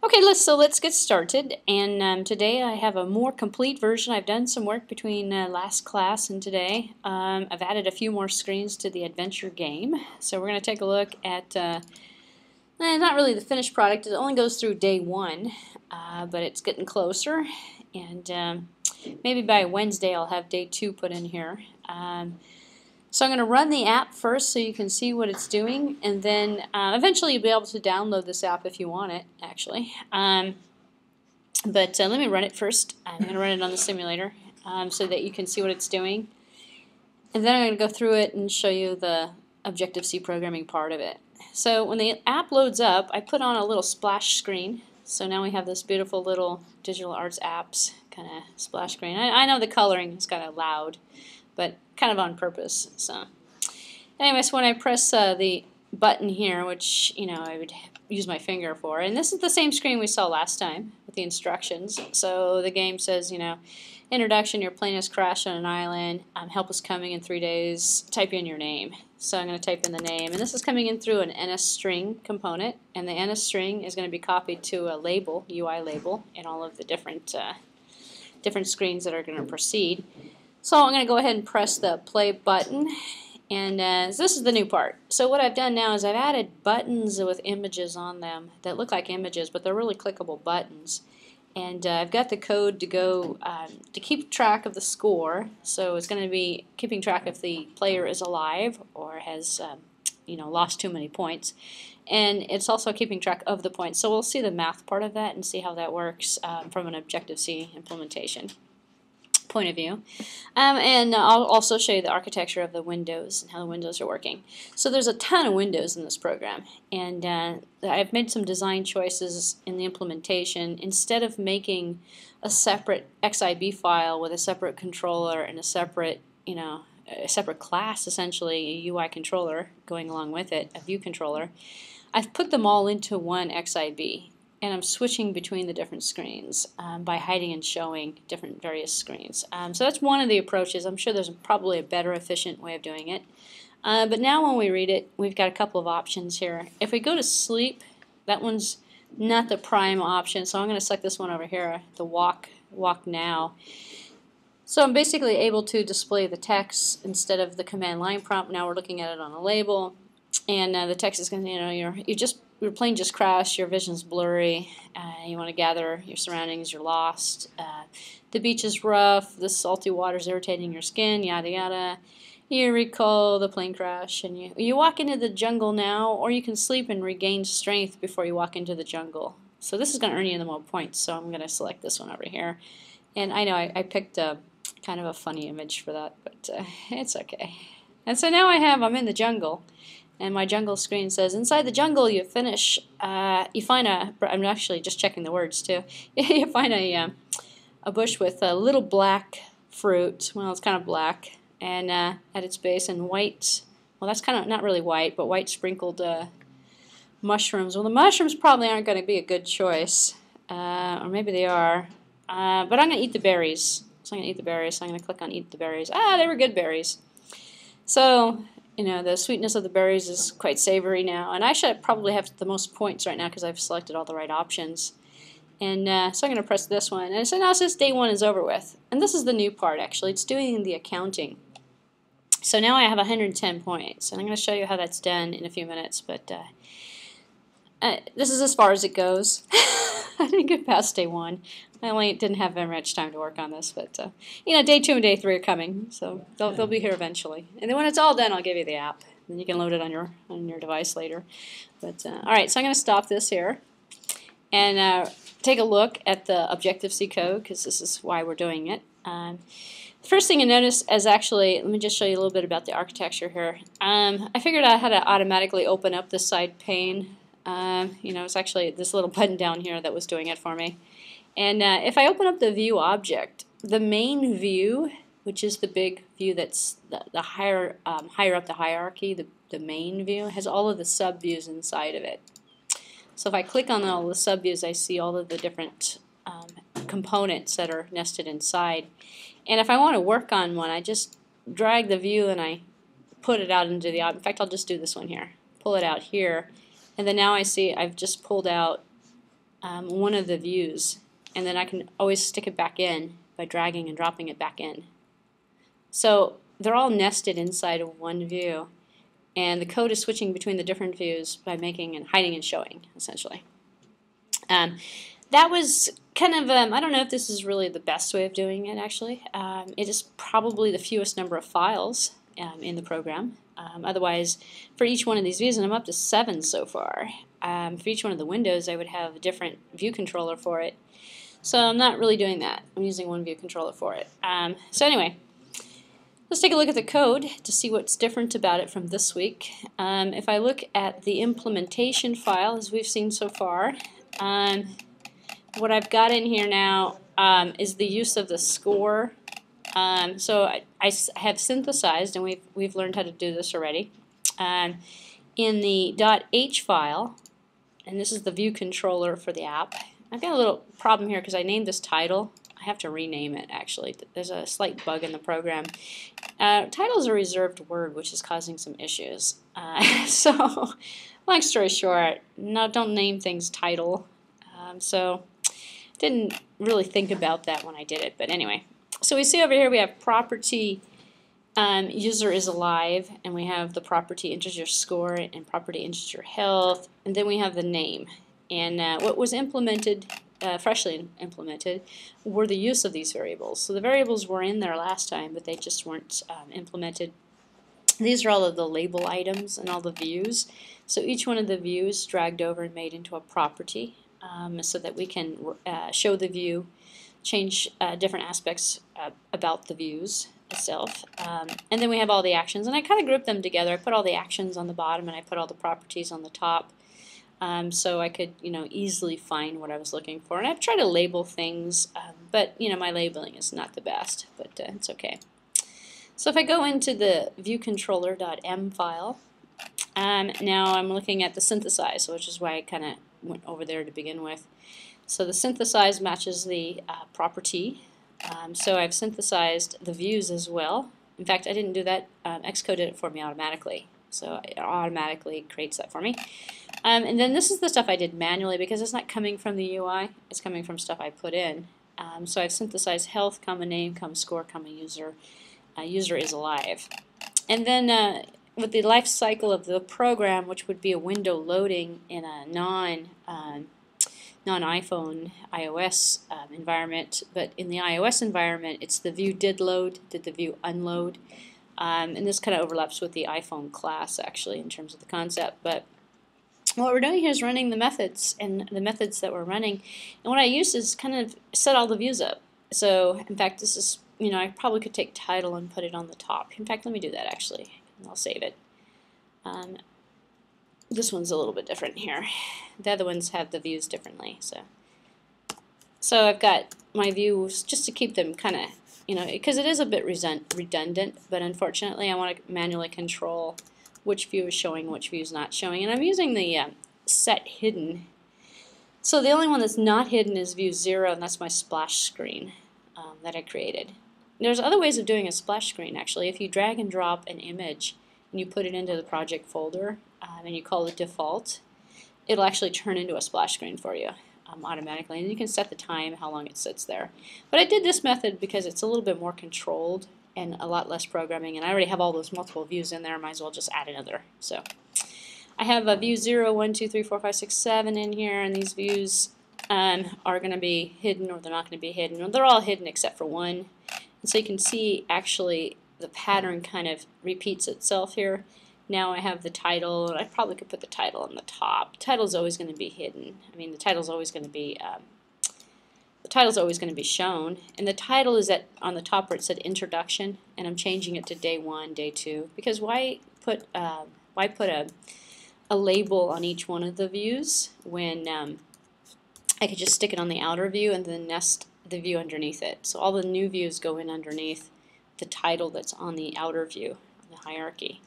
Okay, let's get started. And today I have a more complete version. I've done some work between last class and today. I've added a few more screens to the adventure game. So we're going to take a look at not really the finished product. It only goes through day 1, but it's getting closer. And maybe by Wednesday I'll have day 2 put in here. So I'm going to run the app first so you can see what it's doing, and then eventually you'll be able to download this app if you want it, actually. But let me run it first. I'm going to run it on the simulator so that you can see what it's doing. And then I'm going to go through it and show you the Objective-C programming part of it. So when the app loads up, I put on a little splash screen. So now we have this beautiful little digital arts apps kind of splash screen. I know the coloring is kind of loud, but kind of on purpose. So anyway, so when I press the button here, which I would use my finger for, and this is the same screen we saw last time with the instructions. So the game says, introduction, your plane has crashed on an island, help is coming in 3 days, type in your name. So I'm going to type in the name, and this is coming in through an NSstring component, and the NSstring is going to be copied to a label, UI label, in all of the different screens that are going to proceed. So I'm going to go ahead and press the play button, and this is the new part. So what I've done now is I've added buttons with images on them that look like images, but they're really clickable buttons. And I've got the code to go to keep track of the score. So it's going to be keeping track if the player is alive or has lost too many points. And it's also keeping track of the points. So we'll see the math part of that and see how that works from an Objective-C implementation point of view. And I'll also show you the architecture of the windows and how the windows are working. So there's a ton of windows in this program, and I've made some design choices in the implementation. Instead of making a separate XIB file with a separate controller and a separate class, essentially a UI controller going along with it, a view controller, I've put them all into one XIB. And I'm switching between the different screens by hiding and showing different various screens. So that's one of the approaches. I'm sure there's probably a better, efficient way of doing it. But now when we read it, we've got a couple of options here. If we go to sleep, that one's not the prime option, so I'm going to select this one over here, the walk now. So I'm basically able to display the text instead of the command line prompt. Now we're looking at it on a label, and the text is going to, your plane just crashed, your vision's blurry, you want to gather your surroundings, you're lost, the beach is rough, the salty water's irritating your skin, yada yada. You recall the plane crash, and you walk into the jungle now, or you can sleep and regain strength before you walk into the jungle. So this is going to earn you the more points, so I'm going to select this one over here. And I know I picked kind of a funny image for that, but it's okay. And so now I'm in the jungle. And my jungle screen says, inside the jungle you finish, you find I'm actually just checking the words too, you find a bush with a little black fruit, well it's kind of black, and at its base, and white, well that's kind of not really white, but white sprinkled mushrooms. Well, the mushrooms probably aren't going to be a good choice, or maybe they are, but I'm going to eat the berries. So I'm going to eat the berries, so I'm going to click on eat the berries. They were good berries. So the sweetness of the berries is quite savory now, and I should probably have the most points right now because I've selected all the right options. And so I'm going to press this one, and so now it says day 1 is over with. And this is the new part, actually. It's doing the accounting. So now I have 110 points, and I'm going to show you how that's done in a few minutes, but this is as far as it goes. I didn't get past day 1. I only didn't have very much time to work on this, but day 2 and day 3 are coming, so they'll be here eventually. And then when it's all done, I'll give you the app, and you can load it on your device later. But all right, so I'm going to stop this here and take a look at the Objective-C code, because this is why we're doing it. The first thing you notice is actually, let me just show you a little bit about the architecture here. I figured out how to automatically open up the side pane. It's actually this little button down here that was doing it for me. And if I open up the view object, the main view, which is the big view that's the higher up the hierarchy, the main view, has all of the subviews inside of it. So if I click on all the subviews, I see all of the different components that are nested inside. And if I want to work on one, I just drag the view and I put it out into the object. In fact, I'll just do this one here. Pull it out here. And then now I see I've just pulled out one of the views, and then I can always stick it back in by dragging and dropping it back in. So they're all nested inside of one view, and the code is switching between the different views by making and hiding and showing, essentially. That was kind of, I don't know if this is really the best way of doing it, actually. It is probably the fewest number of files in the program. Otherwise, for each one of these views, and I'm up to 7 so far, for each one of the windows I would have a different view controller for it. So I'm not really doing that. I'm using one view controller for it. So anyway, let's take a look at the code to see what's different about it from this week. If I look at the implementation file, as we've seen so far, what I've got in here now is the use of the score. So I have synthesized, and we've learned how to do this already. In the .h file, and this is the view controller for the app. I've got a little problem here because I named this title. I have to rename it, actually. There's a slight bug in the program. Title is a reserved word, which is causing some issues. So, long story short, no, don't name things title. So, didn't really think about that when I did it, but anyway. So we see over here we have property user is alive, and we have the property integer score and property integer health, and then we have the name. And what was implemented, freshly implemented, were the use of these variables. So the variables were in there last time, but they just weren't implemented. These are all of the label items and all the views. So each one of the views dragged over and made into a property so that we can show the view, change different aspects about the views itself. And then we have all the actions, and I kind of grouped them together. I put all the actions on the bottom and I put all the properties on the top. So I could, easily find what I was looking for. And I've tried to label things, but my labeling is not the best, but it's okay. So if I go into the viewcontroller.m file, now I'm looking at the synthesize, which is why I kind of went over there to begin with. So the synthesize matches the property. So I've synthesized the views as well. In fact, I didn't do that. Xcode did it for me automatically. So it automatically creates that for me. And then this is the stuff I did manually because it's not coming from the UI. It's coming from stuff I put in. So I've synthesized health, comma name, comma score, comma user. User is alive. And then with the life cycle of the program, which would be a window loading in a non-iPhone iOS environment, but in the iOS environment, it's the view did load, did the view unload. And this kind of overlaps with the iPhone class, actually, in terms of the concept. But what we're doing here is running the methods, and the methods that we're running. And what I use is kind of set all the views up. So, in fact, this is, I probably could take title and put it on the top. In fact, let me do that, actually, and I'll save it. This one's a little bit different here. The other ones have the views differently. So I've got my views just to keep them kind of, because it is a bit redundant, but unfortunately I want to manually control which view is showing, which view is not showing. And I'm using the set hidden. So the only one that's not hidden is view 0, and that's my splash screen that I created. There's other ways of doing a splash screen, actually. If you drag and drop an image and you put it into the project folder and you call it default, it'll actually turn into a splash screen for you automatically. And you can set the time, how long it sits there. But I did this method because it's a little bit more controlled and a lot less programming, and I already have all those multiple views in there. I might as well just add another. So I have a view 0, 1, 2, 3, 4, 5, 6, 7 in here, and these views are going to be hidden, or they're not going to be hidden. They're all hidden except for one. And so you can see actually the pattern kind of repeats itself here. Now I have the title, and I probably could put the title on the top. The title's always going to be hidden. I mean, the title's always going to be shown, and the title is on the top where it said introduction, and I'm changing it to day 1, day 2, because why put a label on each one of the views when I could just stick it on the outer view and then nest the view underneath it. So all the new views go in underneath the title that's on the outer view, the hierarchy,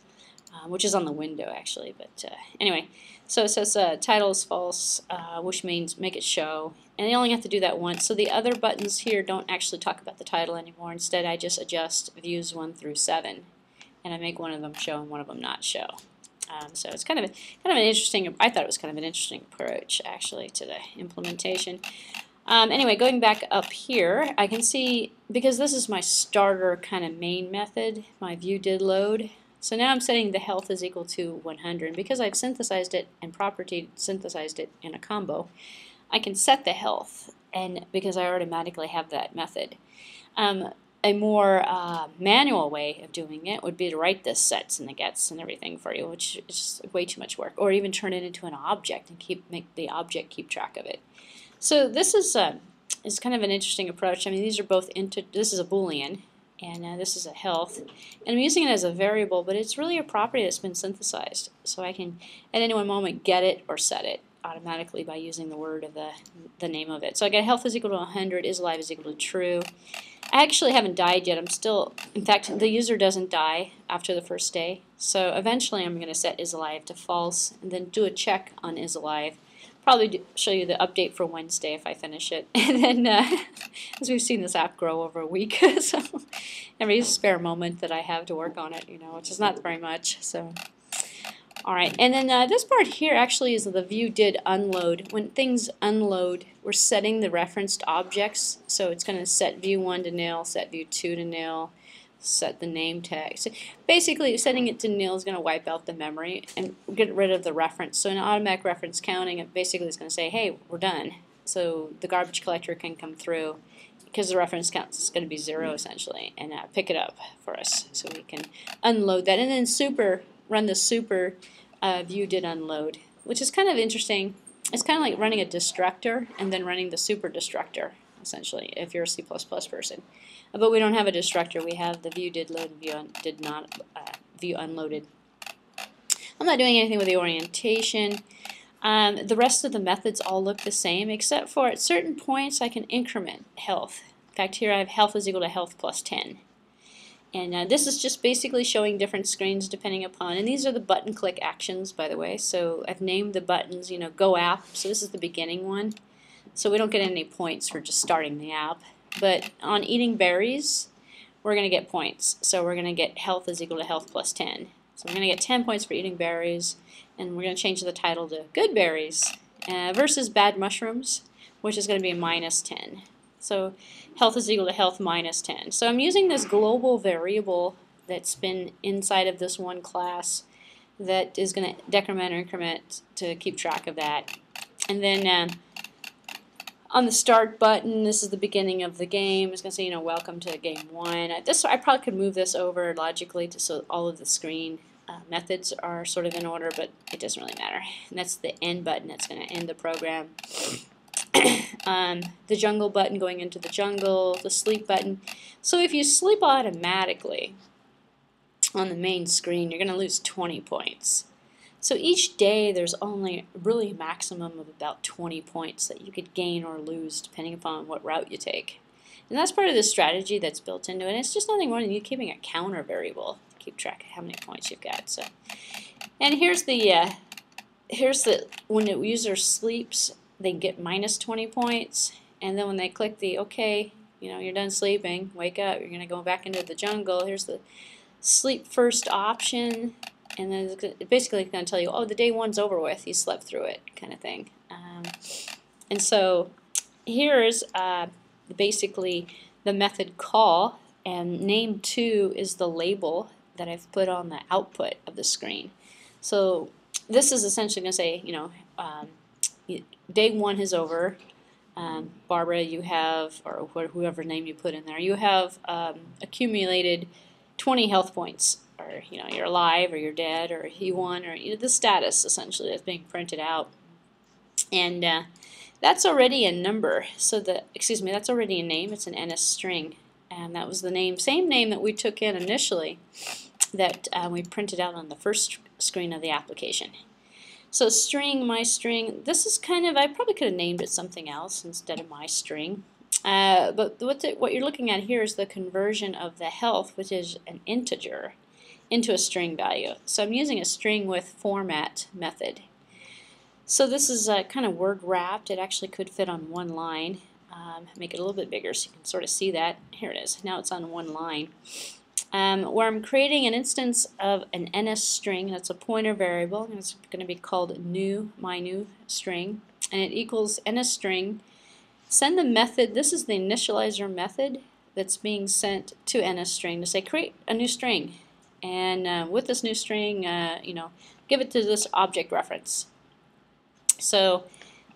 which is on the window actually. But anyway, so it says title is false, which means make it show, and you only have to do that once. So the other buttons here don't actually talk about the title anymore. Instead, I just adjust views 1 through 7, and I make one of them show and one of them not show. So it's kind of an interesting. I thought it was kind of an interesting approach actually to the implementation. Anyway, going back up here, I can see, because this is my starter kind of main method, my viewDidLoad. So now I'm setting the health is equal to 100. Because I've synthesized it and property synthesized it in a combo, I can set the health, and because I automatically have that method. A more manual way of doing it would be to write the sets and the gets and everything for you, which is way too much work, or even turn it into an object and make the object keep track of it. So this is kind of an interesting approach. I mean, these are both this is a Boolean, and this is a health, and I'm using it as a variable, but it's really a property that's been synthesized. So I can, at any one moment, get it or set it automatically by using the word of the name of it. So I get health is equal to 100, is alive is equal to true. I actually haven't died yet. I'm still, in fact, the user doesn't die after the first day. So eventually I'm going to set is alive to false and then do a check on is alive. Probably show you the update for Wednesday if I finish it. And then, as we've seen this app grow over a week, so every spare moment that I have to work on it, which is not very much. So, all right, and then this part here actually is the viewDidUnload. When things unload, we're setting the referenced objects. So it's going to set view1 to nil, set view2 to nil, set the name tag. So basically, setting it to nil is going to wipe out the memory and get rid of the reference. So in automatic reference counting, it basically is going to say, hey, we're done. So the garbage collector can come through because the reference count is going to be 0 essentially, and pick it up for us so we can unload that. And then run the super viewDidUnload, which is kind of interesting. It's kind of like running a destructor and then running the super destructor, essentially, if you're a C++ person. But we don't have a destructor. We have the viewDidLoad and viewUnloaded. I'm not doing anything with the orientation. The rest of the methods all look the same, except for at certain points I can increment health. In fact, here I have health is equal to health plus 10. And this is just basically showing different screens depending upon, and these are the button click actions, by the way. So I've named the buttons, Go App. So this is the beginning one. So we don't get any points for just starting the app. But on eating berries, we're going to get points. So we're going to get health is equal to health plus 10. So we're going to get 10 points for eating berries, and we're going to change the title to good berries versus bad mushrooms, which is going to be minus 10. So health is equal to health minus 10. So I'm using this global variable that's been inside of this one class that is going to decrement or increment to keep track of that. And then on the start button, this is the beginning of the game. It's going to say, welcome to game 1. I probably could move this over logically so all of the screen methods are sort of in order, but it doesn't really matter. And that's the end button. That's going to end the program. The jungle button going into the jungle, the sleep button. So if you sleep automatically on the main screen, you're going to lose 20 points. So each day there's only really a maximum of about 20 points that you could gain or lose depending upon what route you take. And that's part of the strategy that's built into it. And it's just nothing more than you keeping a counter variable to keep track of how many points you've got. So, and here's the when the user sleeps, they get minus 20 points, and then when they click the OK, you're done sleeping, wake up, you're going to go back into the jungle. Here's the sleep first option, and then it's basically going to tell you, oh, the day 1's over with, you slept through it, kind of thing. And so here's basically the method call, and name2 is the label that I've put on the output of the screen. So this is essentially going to say, day 1 is over. Barbara, you have, or whoever name you put in there, you have accumulated 20 health points, or you're alive, or you're dead, or he won, or the status essentially that's being printed out, and that's already a number. So that's already a name. It's an NSstring, and that was the same name that we took in initially, that we printed out on the first screen of the application. So string, myString, this is I probably could have named it something else instead of myString. But what you're looking at here is the conversion of the health, which is an integer, into a string value. So I'm using a string with format method. So this is kind of word wrapped. It actually could fit on one line. Make it a little bit bigger so you can sort of see that. Here it is. Now it's on one line. where I'm creating an instance of an NSstring. That's a pointer variable, and it's going to be called my new string, and it equals NSstring. Send the method. This is the initializer method that's being sent to NSstring to say create a new string, and with this new string, give it to this object reference. So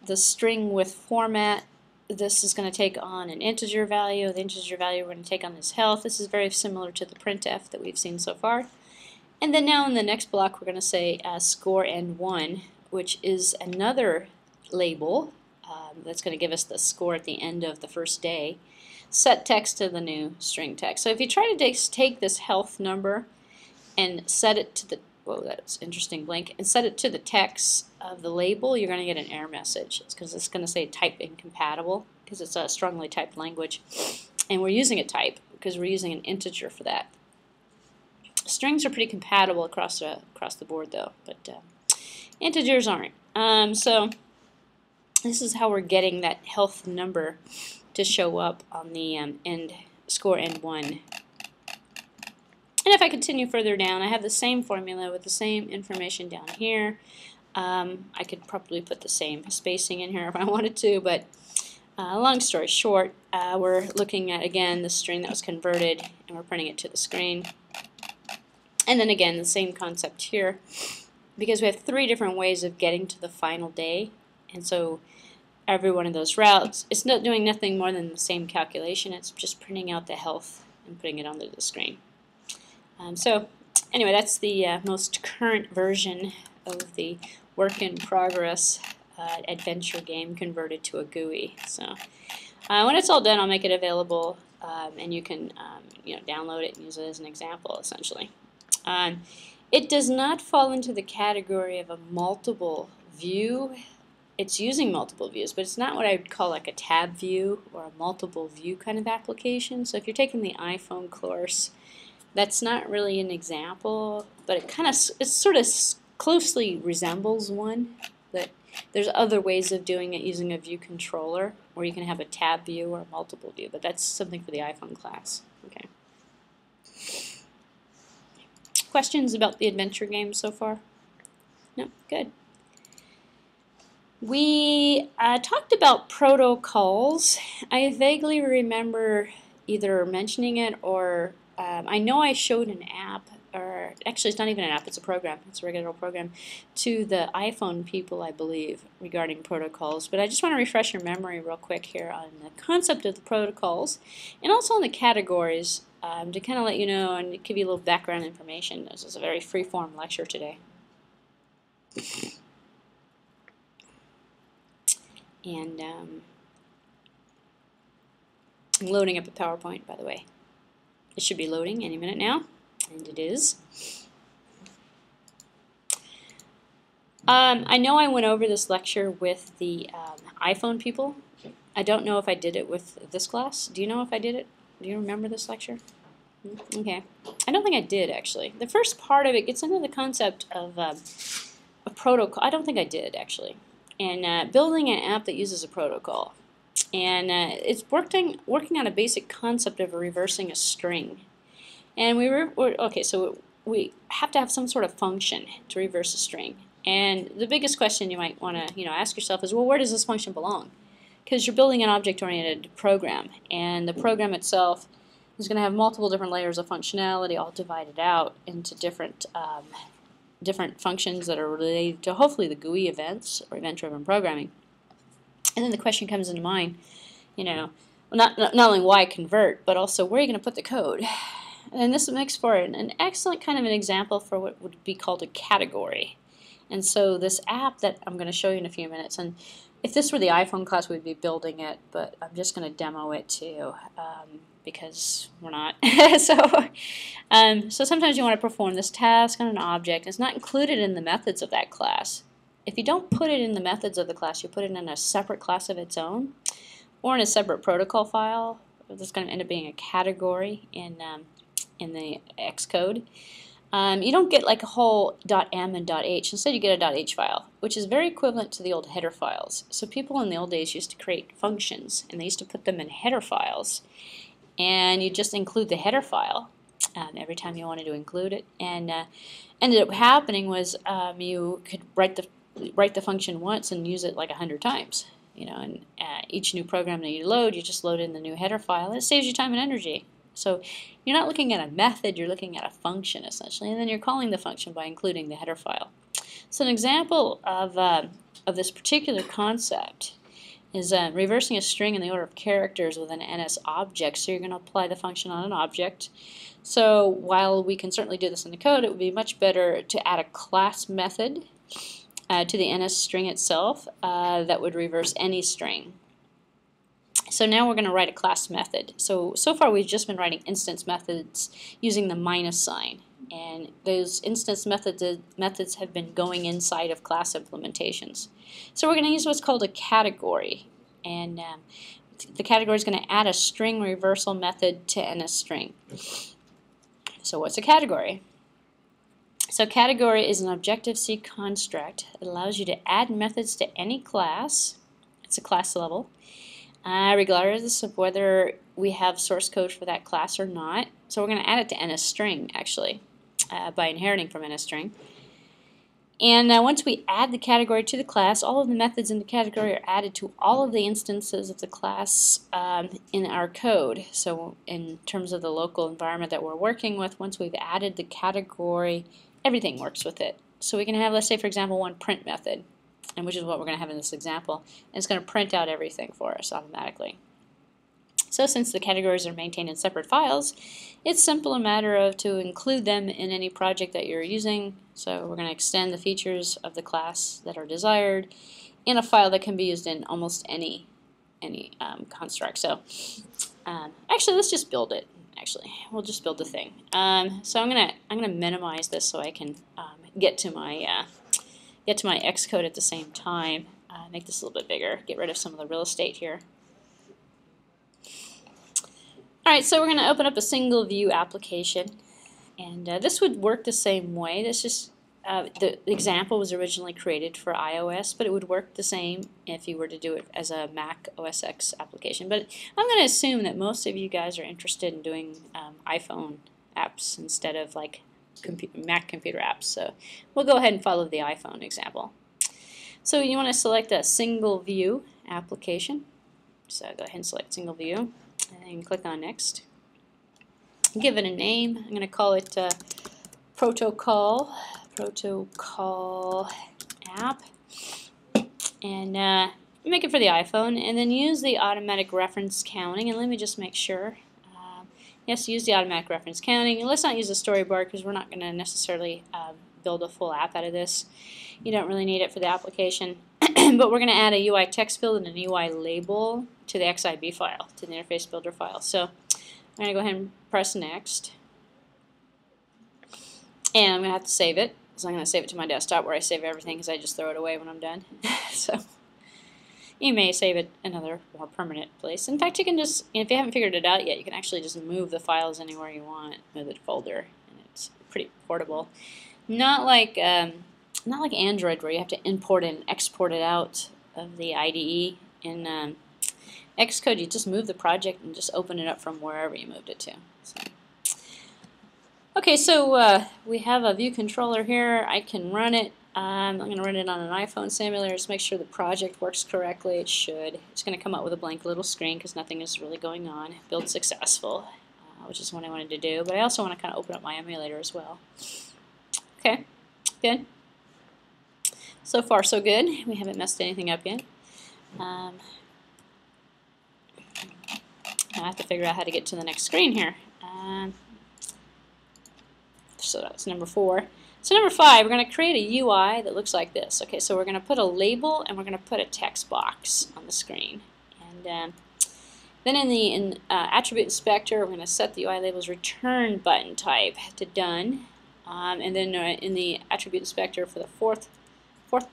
the string with format, this is going to take on an integer value. The integer value we're going to take on this health. This is very similar to the printf that we've seen so far. And then now in the next block we're going to say score n1, which is another label that's going to give us the score at the end of the first day. Set text to the new string text. So if you try to take this health number and set it to the, whoa, that's interesting blank, and set it to the text of the label, you're going to get an error message. It's because it's going to say type incompatible because it's a strongly typed language, and we're using a type because we're using an integer for that. Strings are pretty compatible across the board though, but integers aren't. So this is how we're getting that health number to show up on the end score n1. And if I continue further down, I have the same formula with the same information down here. I could probably put the same spacing in here if I wanted to, but long story short, we're looking at, again, the string that was converted, and we're printing it to the screen. And then again, the same concept here, because we have 3 different ways of getting to the final day, and so every one of those routes, it's not doing nothing more than the same calculation. It's just printing out the health and putting it onto the screen. So anyway, that's the most current version of the work in progress adventure game converted to a GUI. So when it's all done, I'll make it available, and you can download it and use it as an example, essentially. It does not fall into the category of a multiple view. It's using multiple views, but it's not what I would call like a tab view or a multiple view kind of application. So if you're taking the iPhone course, that's not really an example, but it sort of closely resembles one. But there's other ways of doing it using a view controller, or you can have a tab view or a multiple view, but that's something for the iPhone class. Okay. Questions about the adventure game so far? No? Good. We talked about protocols. I vaguely remember either mentioning it or I know I showed an app, or actually it's not even an app, it's a program, it's a regular program, to the iPhone people, I believe, regarding protocols. But I just want to refresh your memory real quick here on the concept of the protocols and also on the categories to kind of let you know and give you a little background information. This is a very free-form lecture today. And I'm loading up a PowerPoint, by the way. It should be loading any minute now, and it is. I know I went over this lecture with the iPhone people. I don't know if I did it with this class. Do you know if I did it? Do you remember this lecture? Okay. I don't think I did, actually. The first part of it gets into the concept of a protocol. I don't think I did, actually. And building an app that uses a protocol. And it's working on a basic concept of reversing a string. And so we have to have some sort of function to reverse a string. And the biggest question you might want to ask yourself is, well, where does this function belong? Because you're building an object-oriented program, and the program itself is going to have multiple different layers of functionality all divided out into different functions that are related to hopefully the GUI events or event-driven programming. And then the question comes into mind, not only why convert, but also where are you going to put the code? And this makes for an excellent kind of an example for what would be called a category. And so this app that I'm going to show you in a few minutes, and if this were the iPhone class, we'd be building it, but I'm just going to demo it too, because we're not. So sometimes you want to perform this task on an object. It's not included in the methods of that class. If you don't put it in the methods of the class, you put it in a separate class of its own, or in a separate protocol file. That's going to end up being a category in the Xcode. You don't get like a whole .m and .h. Instead, you get a .h file, which is very equivalent to the old header files. So people in the old days used to create functions, and they used to put them in header files. And you just include the header file, every time you wanted to include it. And ended up happening was you could write the function once and use it like 100 times. You know, and each new program that you load, you just load in the new header file, and it saves you time and energy. So you're not looking at a method, you're looking at a function essentially, and then you're calling the function by including the header file. So an example of this particular concept is reversing a string in the order of characters with an NS object. So you're going to apply the function on an object. So while we can certainly do this in the code, it would be much better to add a class method to the NSstring itself that would reverse any string. So now we're going to write a class method. So far we've just been writing instance methods using the minus sign. And those instance methods have been going inside of class implementations. So we're going to use what's called a category. And the category is going to add a string reversal method to NSstring. So what's a category? So category is an Objective-C construct. It allows you to add methods to any class. It's a class level, regardless of whether we have source code for that class or not. So we're going to add it to NSstring actually by inheriting from NSstring. And once we add the category to the class, all of the methods in the category are added to all of the instances of the class in our code. So in terms of the local environment that we're working with, once we've added the category, everything works with it. So we can have, let's say for example, one print method, and which is what we're going to have in this example, and it's going to print out everything for us automatically. So since the categories are maintained in separate files, it's simple a matter of to include them in any project that you're using. So we're going to extend the features of the class that are desired in a file that can be used in almost any construct. So actually, let's just build it. Actually, we'll just build the thing. So I'm gonna minimize this so I can get to my Xcode at the same time. Make this a little bit bigger. Get rid of some of the real estate here. All right, so we're going to open up a single view application, and this would work the same way. This just the example was originally created for iOS, but it would work the same if you were to do it as a Mac OS X application. But I'm going to assume that most of you guys are interested in doing iPhone apps instead of like Mac computer apps. So we'll go ahead and follow the iPhone example. So you want to select a single view application. So go ahead and select single view, and then click on next. Give it a name. I'm going to call it protocol app, and make it for the iPhone, and then use the automatic reference counting. And let me just make sure. Yes, use the automatic reference counting. And let's not use the storyboard because we're not going to necessarily build a full app out of this. You don't really need it for the application. But we're going to add a UI text field and an UI label to the XIB file, to the interface builder file. So I'm going to go ahead and press next. And I'm going to have to save it. So I'm going to save it to my desktop where I save everything because I just throw it away when I'm done. So you may save it another more permanent place. In fact, you can just, if you haven't figured it out yet, you can actually just move the files anywhere you want, move the folder, and it's pretty portable. Not like Android where you have to import and export it out of the IDE. In Xcode, you just move the project and just open it up from wherever you moved it to. So. Okay, so we have a view controller here. I can run it. I'm going to run it on an iPhone simulator. Just make sure the project works correctly. It should. It's going to come up with a blank little screen because nothing is really going on. Build successful, which is what I wanted to do. But I also want to kind of open up my emulator as well. Okay, good. So far, so good. We haven't messed anything up yet. I have to figure out how to get to the next screen here. So that's number 4. So number 5, we're going to create a UI that looks like this. Okay, so we're going to put a label and we're going to put a text box on the screen. And then in the attribute inspector, we're going to set the UI label's return button type to done. And then in the attribute inspector for the fourth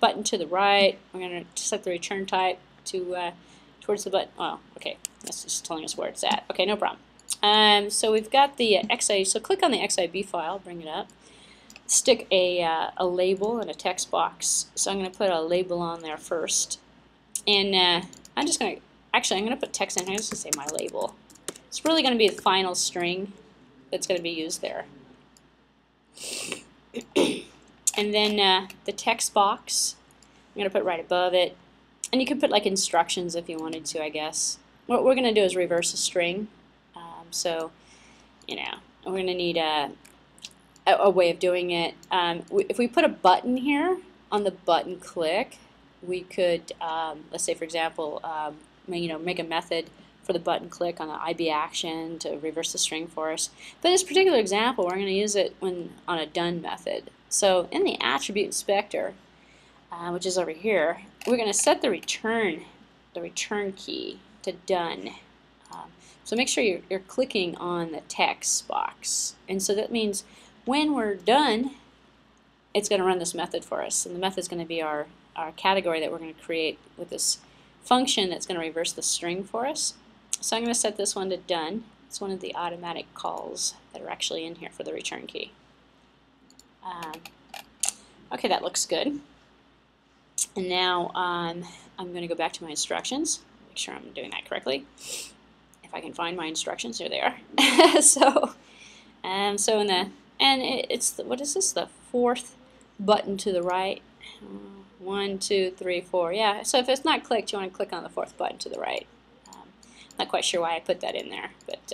button to the right, we're going to set the return type to towards the button. Oh, okay, that's just telling us where it's at. Okay, no problem. So we've got the XIB. So click on the XIB file, bring it up. Stick a label in a text box. So I'm going to put a label on there first, and I'm just going to I'm going to put text in here. I'm just going to say my label. It's really going to be the final string that's going to be used there. And then the text box, I'm going to put right above it. And you could put like instructions if you wanted to, I guess. What we're going to do is reverse a string. So, you know, we're going to need a way of doing it. If we put a button here on the button click, we could, let's say for example, make a method for the button click on the IB action to reverse the string for us. But in this particular example, we're going to use it on a done method. So in the attribute inspector, which is over here, we're going to set the return key to done. So make sure you're clicking on the text box. And so that means when we're done, it's going to run this method for us. And the method is going to be our category that we're going to create with this function that's going to reverse the string for us. So I'm going to set this one to done. It's one of the automatic calls that are actually in here for the return key. Okay, that looks good. And now I'm going to go back to my instructions. Make sure I'm doing that correctly. If I can find my instructions, here they are. So in the what is this? The fourth button to the right. 1, 2, 3, 4. Yeah. So if it's not clicked, you want to click on the fourth button to the right. Not quite sure why I put that in there, but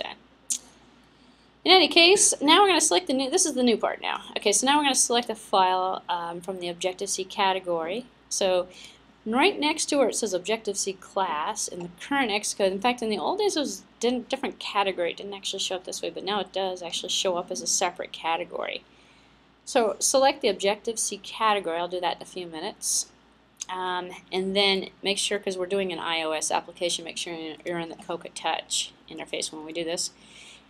in any case, now we're going to select the new. This is the new part now. Okay, so now we're going to select a file from the ObjectiveC category. So right next to where it says ObjectiveC class in the current Xcode, in fact in the old days it was a different category. It didn't actually show up this way, but now it does actually show up as a separate category. So select the ObjectiveC category. I'll do that in a few minutes. And then make sure, because we're doing an iOS application, make sure you're in the Coca Touch interface when we do this.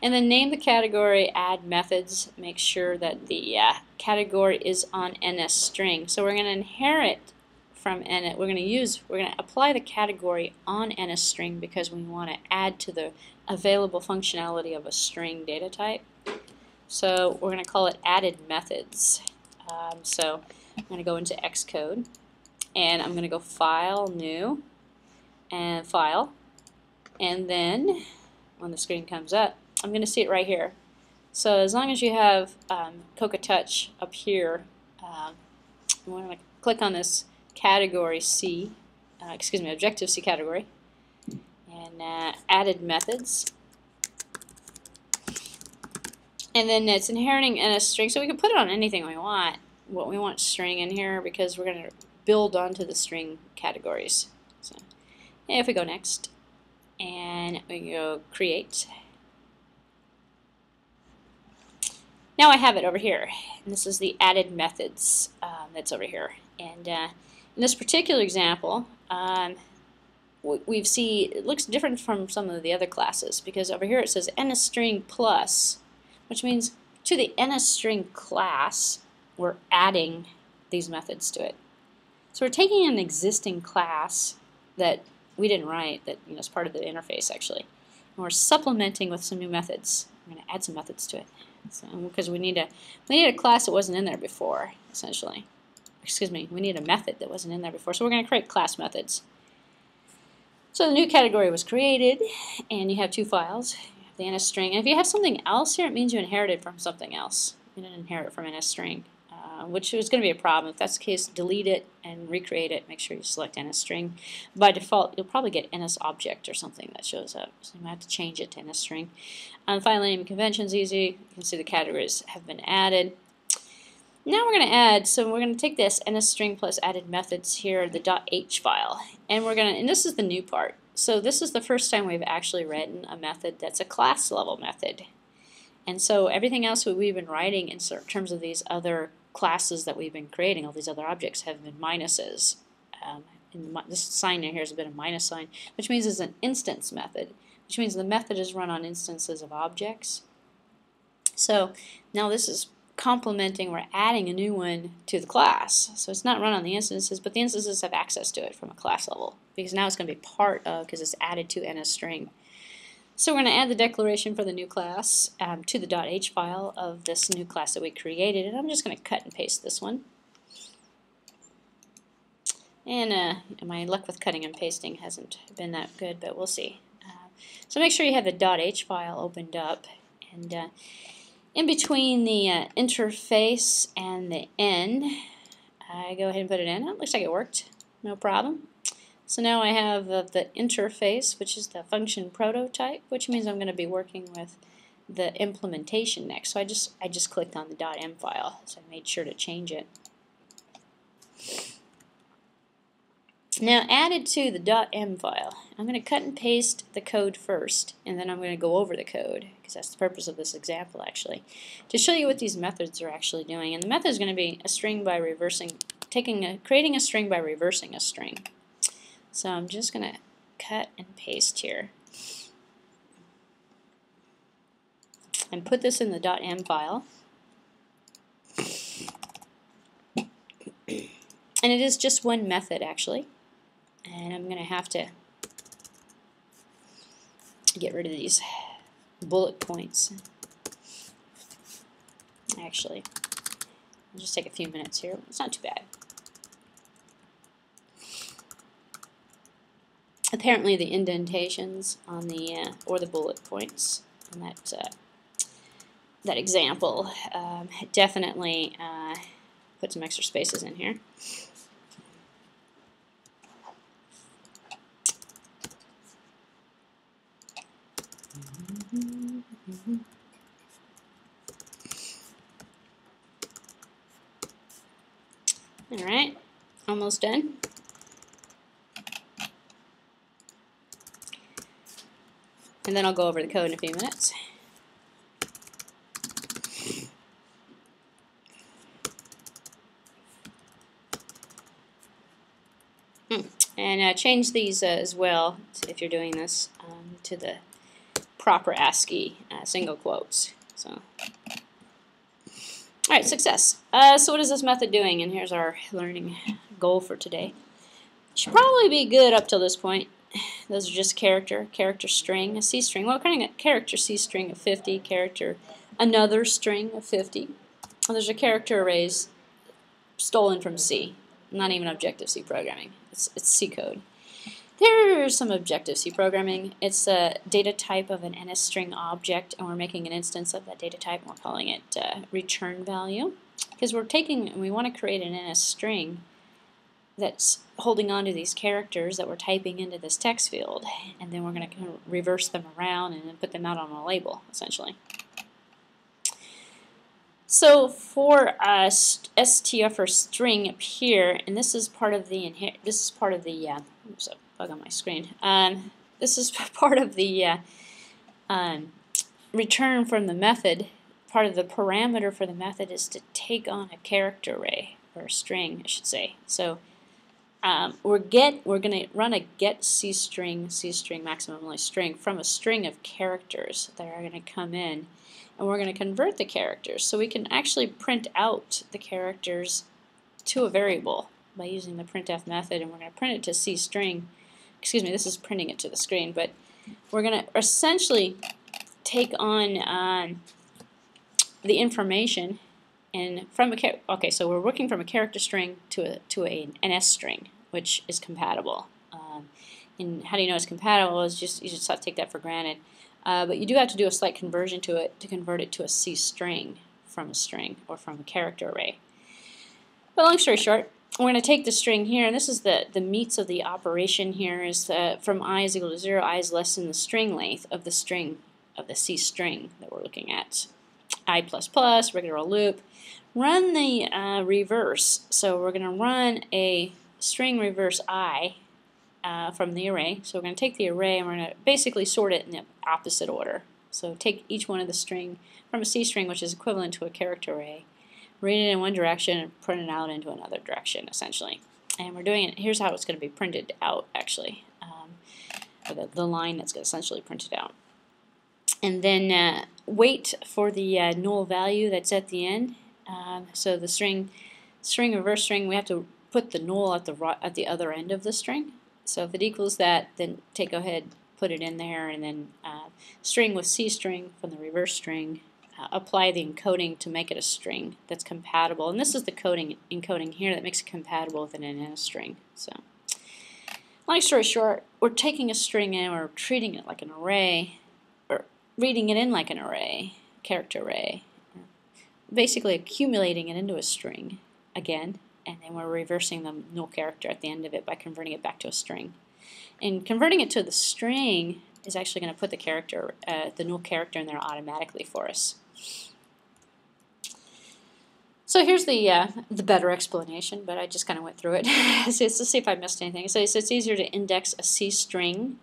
And then name the category, add methods, make sure that the category is on NSstring. So we're going to inherit from we're going to apply the category on NSstring because we want to add to the available functionality of a string data type. So we're going to call it added methods. So I'm going to go into Xcode and I'm going to go File, New, and File. And then when the screen comes up, I'm going to see it right here. So as long as you have Coca Touch up here, we're going to click on this category C, ObjectiveC category, and added methods. And then it's inheriting NSstring, so we can put it on anything we want. What we want string in here because we're going to build onto the string categories. So if we go next, and we can go create. Now I have it over here, and this is the added methods that's over here. And in this particular example, we see it looks different from some of the other classes because over here it says NSstring plus, which means to the NSstring class, we're adding these methods to it. So we're taking an existing class that we didn't write, that is part of the interface actually, and we're supplementing with some new methods. We're going to add some methods to it. So, because we need a class that wasn't in there before, essentially. Excuse me, we need a method that wasn't in there before. So we're going to create class methods. So the new category was created, and you have two files. You have the NSstring. And if you have something else here, it means you inherited from something else. You didn't inherit from NSstring, which is going to be a problem. If that's the case, delete it and recreate it. Make sure you select NSstring. By default, you'll probably get NSObject or something that shows up. So you might have to change it to NSstring. File naming convention is easy. You can see the categories have been added. Now we're going to add, so we're going to take this NSstring plus added methods here, the .h file, and we're going to, and this is the new part. So this is the first time we've actually written a method that's a class level method. And so everything else that we've been writing in terms of these other classes that we've been creating, all these other objects, have been minuses. And this sign in here is a bit of minus sign, which means it's an instance method, which means the method is run on instances of objects. So now this is complementing, we're adding a new one to the class. So it's not run on the instances, but the instances have access to it from a class level, because now it's going to be part of, because it's added to NSstring. So we're going to add the declaration for the new class to the .h file of this new class that we created, and I'm just going to cut and paste this one. And my luck with cutting and pasting hasn't been that good, but we'll see. So make sure you have the .h file opened up, And in between the interface and the end, I go ahead and put it in. It looks like it worked. No problem. So now I have the interface, which is the function prototype, which means I'm going to be working with the implementation next. So I just clicked on the .m file, so I made sure to change it. Now added to the .m file, I'm going to cut and paste the code first, and then I'm going to go over the code, because that's the purpose of this example actually, to show you what these methods are actually doing. And the method is going to be a string by reversing, creating a string by reversing a string. So I'm just going to cut and paste here and put this in the .m file. And it is just one method actually. And I'm going to have to get rid of these bullet points. Actually, I'll just take a few minutes here. It's not too bad. Apparently the indentations on the or the bullet points on that example definitely put some extra spaces in here. Alright, almost done. And then I'll go over the code in a few minutes. And change these as well, if you're doing this, to the proper ASCII single quotes. So, alright, success. So what is this method doing? And here's our learning goal for today. Should probably be good up till this point. Those are just character string, a C string. Well, kind of character C string of 50, character another string of 50. Well, there's a character arrays stolen from C. Not even Objective-C programming. It's C code. There's some Objective-C programming. It's a data type of an NSstring object, and we're making an instance of that data type, and we're calling it return value. Because we want to create an NSstring that's holding on to these characters that we're typing into this text field, and then we're going to kind of reverse them around and then put them out on a label, essentially. So for STF or string up here, and this is part of the oops, a bug on my screen. This is part of the return from the method. Part of the parameter for the method is to take on a character array, or a string, I should say. So we're going to run a get C string maximally string from a string of characters that are going to come in, and we're going to convert the characters so we can actually print out the characters to a variable by using the printf method, and we're going to print it to C string. Excuse me, this is printing it to the screen, but we're going to essentially take on the information and from a okay, so we're working from a character string to an NS string, which is compatible. And how do you know it's compatible? Is you just have to take that for granted. But you do have to do a slight conversion to it to convert it to a C string from a string or from a character array. But long story short, we're going to take the string here, and this is the meats of the operation here is from I is equal to 0, I is less than the string length of the string of the C string that we're looking at. I++, regular old loop. Run the reverse. So we're going to run a string reverse I from the array. So we're going to take the array and we're going to basically sort it in the opposite order. So take each one of the string from a C string, which is equivalent to a character array, read it in one direction and print it out into another direction, essentially. And we're doing it, here's how it's going to be printed out, actually, or the line that's essentially printed out. And then wait for the null value that's at the end. So the string reverse string, we have to put the null at the other end of the string. So if it equals that, then go ahead, put it in there, and then string with C string from the reverse string. Apply the encoding to make it a string that's compatible. And this is the encoding here that makes it compatible with an NSstring. So, long story short, we're taking a string and we're treating it like an array, or reading it in like an array, character array. Basically accumulating it into a string again, and then we're reversing the null character at the end of it by converting it back to a string. And converting it to the string is actually going to put the character, the null character in there automatically for us. So here's the better explanation, but I just kind of went through it. So let's see if I missed anything. So it's easier to index a C string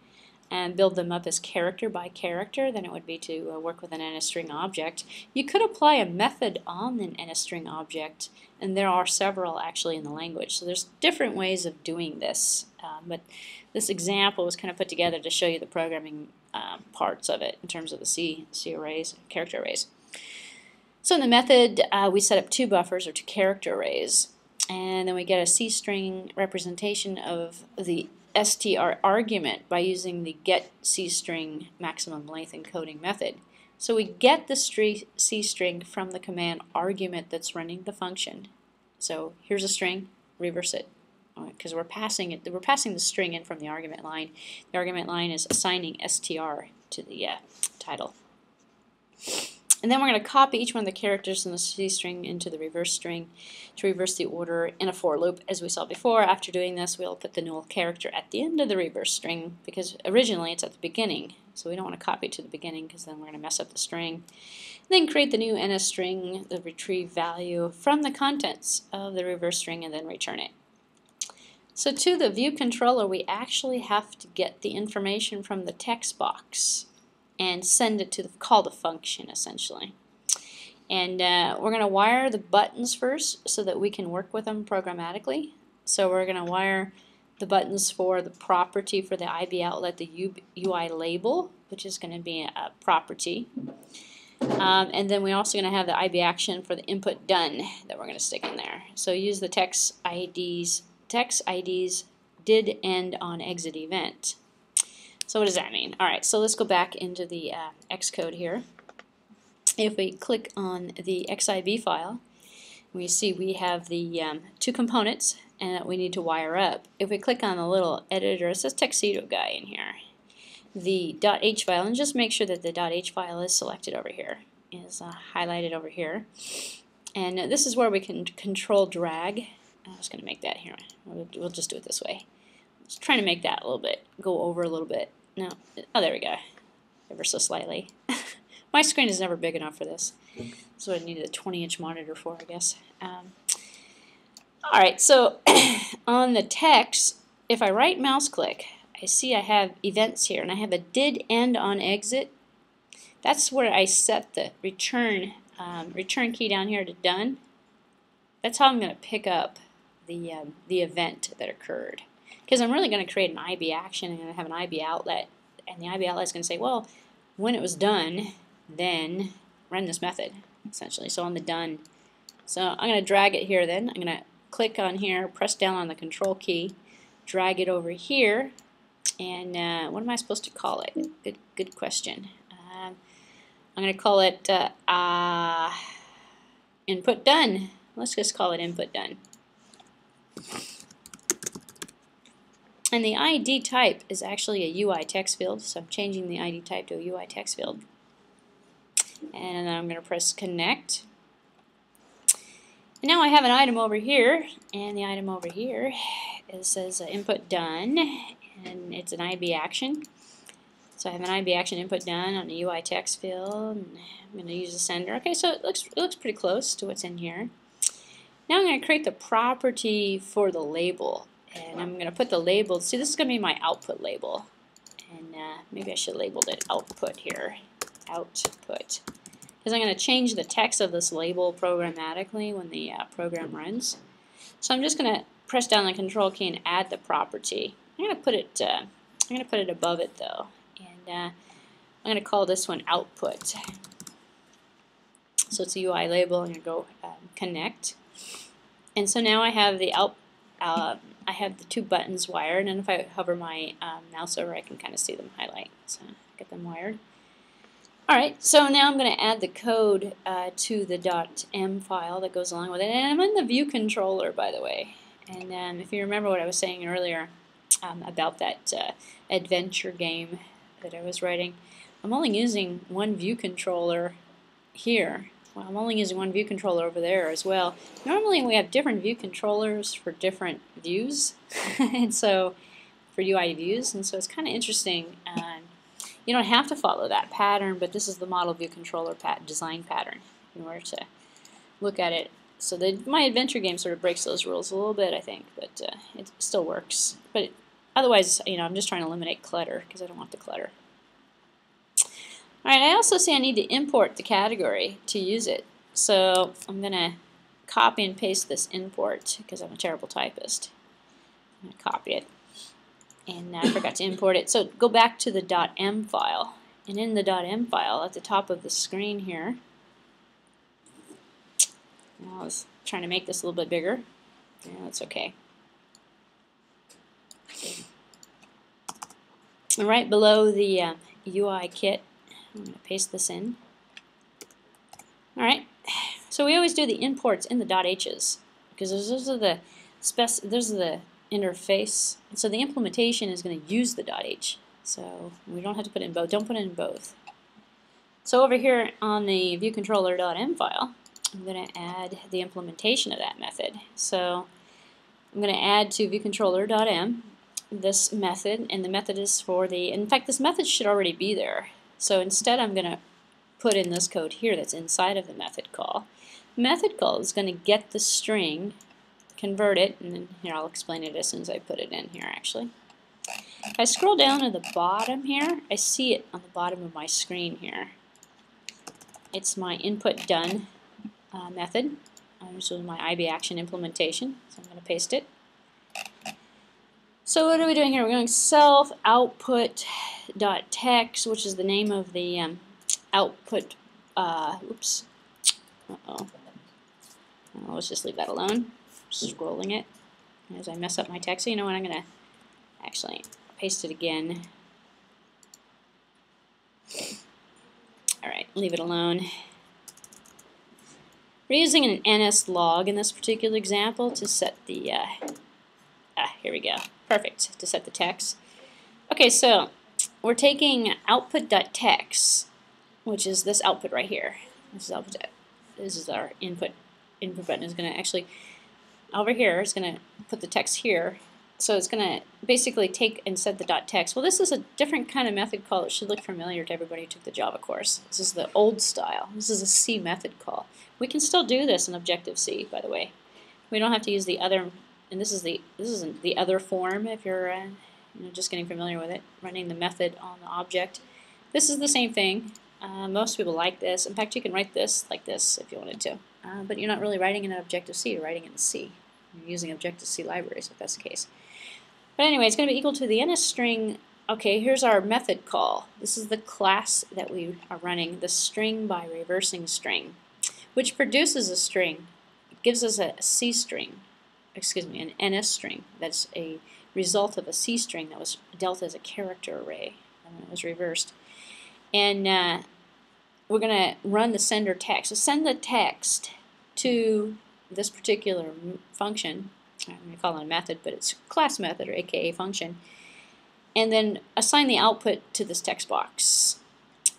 and build them up as character by character than it would be to work with an NSstring object. You could apply a method on an NSstring object, and there are several actually in the language. So there's different ways of doing this, but this example was kind of put together to show you the programming parts of it in terms of the C arrays, character arrays. So in the method, we set up two buffers or two character arrays, and then we get a C string representation of the str argument by using the get C string maximum length encoding method. So we get the C string from the command argument that's running the function. So here's a string, reverse it, because we're passing it. We're passing the string in from the argument line. The argument line is assigning str to the title. And then we're going to copy each one of the characters in the C string into the reverse string to reverse the order in a for loop. As we saw before, after doing this, we'll put the null character at the end of the reverse string because originally it's at the beginning. So we don't want to copy it to the beginning because then we're going to mess up the string. Then create the new NSstring, the retrieve value from the contents of the reverse string, and then return it. So to the view controller, we actually have to get the information from the text box and send it to call the function essentially. And we're going to wire the buttons first so that we can work with them programmatically. So we're going to wire the buttons for the property for the IB outlet, the UI label, which is going to be a property. And then we're also going to have the IB action for the input done that we're going to stick in there. So use the text IDs did end on exit event. So what does that mean? Alright, so let's go back into the Xcode here. If we click on the XIB file, we see we have the two components and that we need to wire up. If we click on the little editor, it says Tuxedo guy in here. The .h file, and just make sure that the .h file is selected over here, is highlighted over here. And this is where we can control drag. I'm just going to make that here. We'll just do it this way. Just trying to make that a little bit, go over a little bit. No, oh, there we go. Ever so slightly. My screen is never big enough for this. That's what I needed a 20-inch monitor for, I guess. Alright, so on the text, if I right mouse click, I see I have events here, and I have a did end on exit. That's where I set the return key down here to done. That's how I'm going to pick up the event that occurred. Because I'm really going to create an IB action and have an IB outlet, and the IB outlet is going to say, well, when it was done, then run this method, essentially. So on the done. So I'm going to drag it here then. I'm going to click on here, press down on the control key, drag it over here, and what am I supposed to call it? Good question. I'm going to call it input done. Let's just call it input done. And the ID type is actually a UI text field, so I'm changing the ID type to a UI text field. And then I'm going to press connect. And now I have an item over here, and the item over here says input done, and it's an IB action. So I have an IB action input done on the UI text field, and I'm going to use the sender. Okay, so it looks pretty close to what's in here. Now I'm going to create the property for the label. And I'm going to put the label, see this is going to be my output label, and maybe I should label it output here, output, because I'm going to change the text of this label programmatically when the program runs. So I'm just going to press down the control key and add the property. I'm going to put it above it though, and I'm going to call this one output. So it's a UI label. I'm going to go connect, and so now I have the I have the two buttons wired, and if I hover my mouse over, I can kind of see them highlight. So get them wired. Alright, so now I'm going to add the code to the .m file that goes along with it. And I'm in the view controller, by the way. And if you remember what I was saying earlier about that adventure game that I was writing, I'm only using one view controller here, well, I'm only using one view controller over there as well. Normally we have different view controllers for different views, and so for UI views, and so it's kind of interesting. You don't have to follow that pattern, but this is the model view controller design pattern in order to look at it. So my adventure game sort of breaks those rules a little bit, I think, but it still works. But otherwise, I'm just trying to eliminate clutter because I don't want the clutter. Alright, I also see I need to import the category to use it. So I'm going to copy and paste this import because I'm a terrible typist. I'm going to copy it. And I forgot to import it. So go back to the .m file. And in the .m file at the top of the screen here, I was trying to make this a little bit bigger. Yeah, that's okay. And right below the UI kit, I'm going to paste this in. Alright, so we always do the imports in the .h's because those are the interface. And so the implementation is going to use the .h. So we don't have to put it in both. Don't put it in both. So over here on the viewcontroller.m file, I'm going to add the implementation of that method. So I'm going to add to viewcontroller.m this method, and the method is for in fact, this method should already be there. So instead I'm going to put in this code here that's inside of the method call. The method call is going to get the string, convert it, and then here I'll explain it as soon as I put it in here actually. If I scroll down to the bottom here, I see it on the bottom of my screen here. It's my input done method. This was my IB action implementation, so I'm going to paste it. So what are we doing here? We're going self output.text, which is the name of the output. Oops. Let's just leave that alone. Scrolling it as I mess up my text. So you know what? I'm going to actually paste it again. Alright, leave it alone. We're using an NSlog in this particular example to set the, here we go. Perfect, to set the text. Okay, so we're taking output.text, which is this output right here. This is output. This is our input. Input button is going to actually, over here, it's going to put the text here. So it's going to basically take and set the .text. Well, this is a different kind of method call. It should look familiar to everybody who took the Java course. This is the old style. This is a C method call. We can still do this in ObjectiveC, by the way. We don't have to use the other, and this is the other form if you're just getting familiar with it, running the method on the object. This is the same thing. Most people like this. In fact, you can write this like this if you wanted to. But you're not really writing it in ObjectiveC, you're writing it in C. You're using ObjectiveC libraries if that's the case. But anyway, it's going to be equal to the NSstring. Okay, here's our method call. This is the class that we are running, the string by reversing string, which produces a string. It gives us a C string, excuse me, an NSstring. That's a result of a C string that was dealt as a character array, and it was reversed. And we're going to run the sender text. So send the text to this particular function. I'm going to call it a method, but it's a class method, or aka function. And then assign the output to this text box.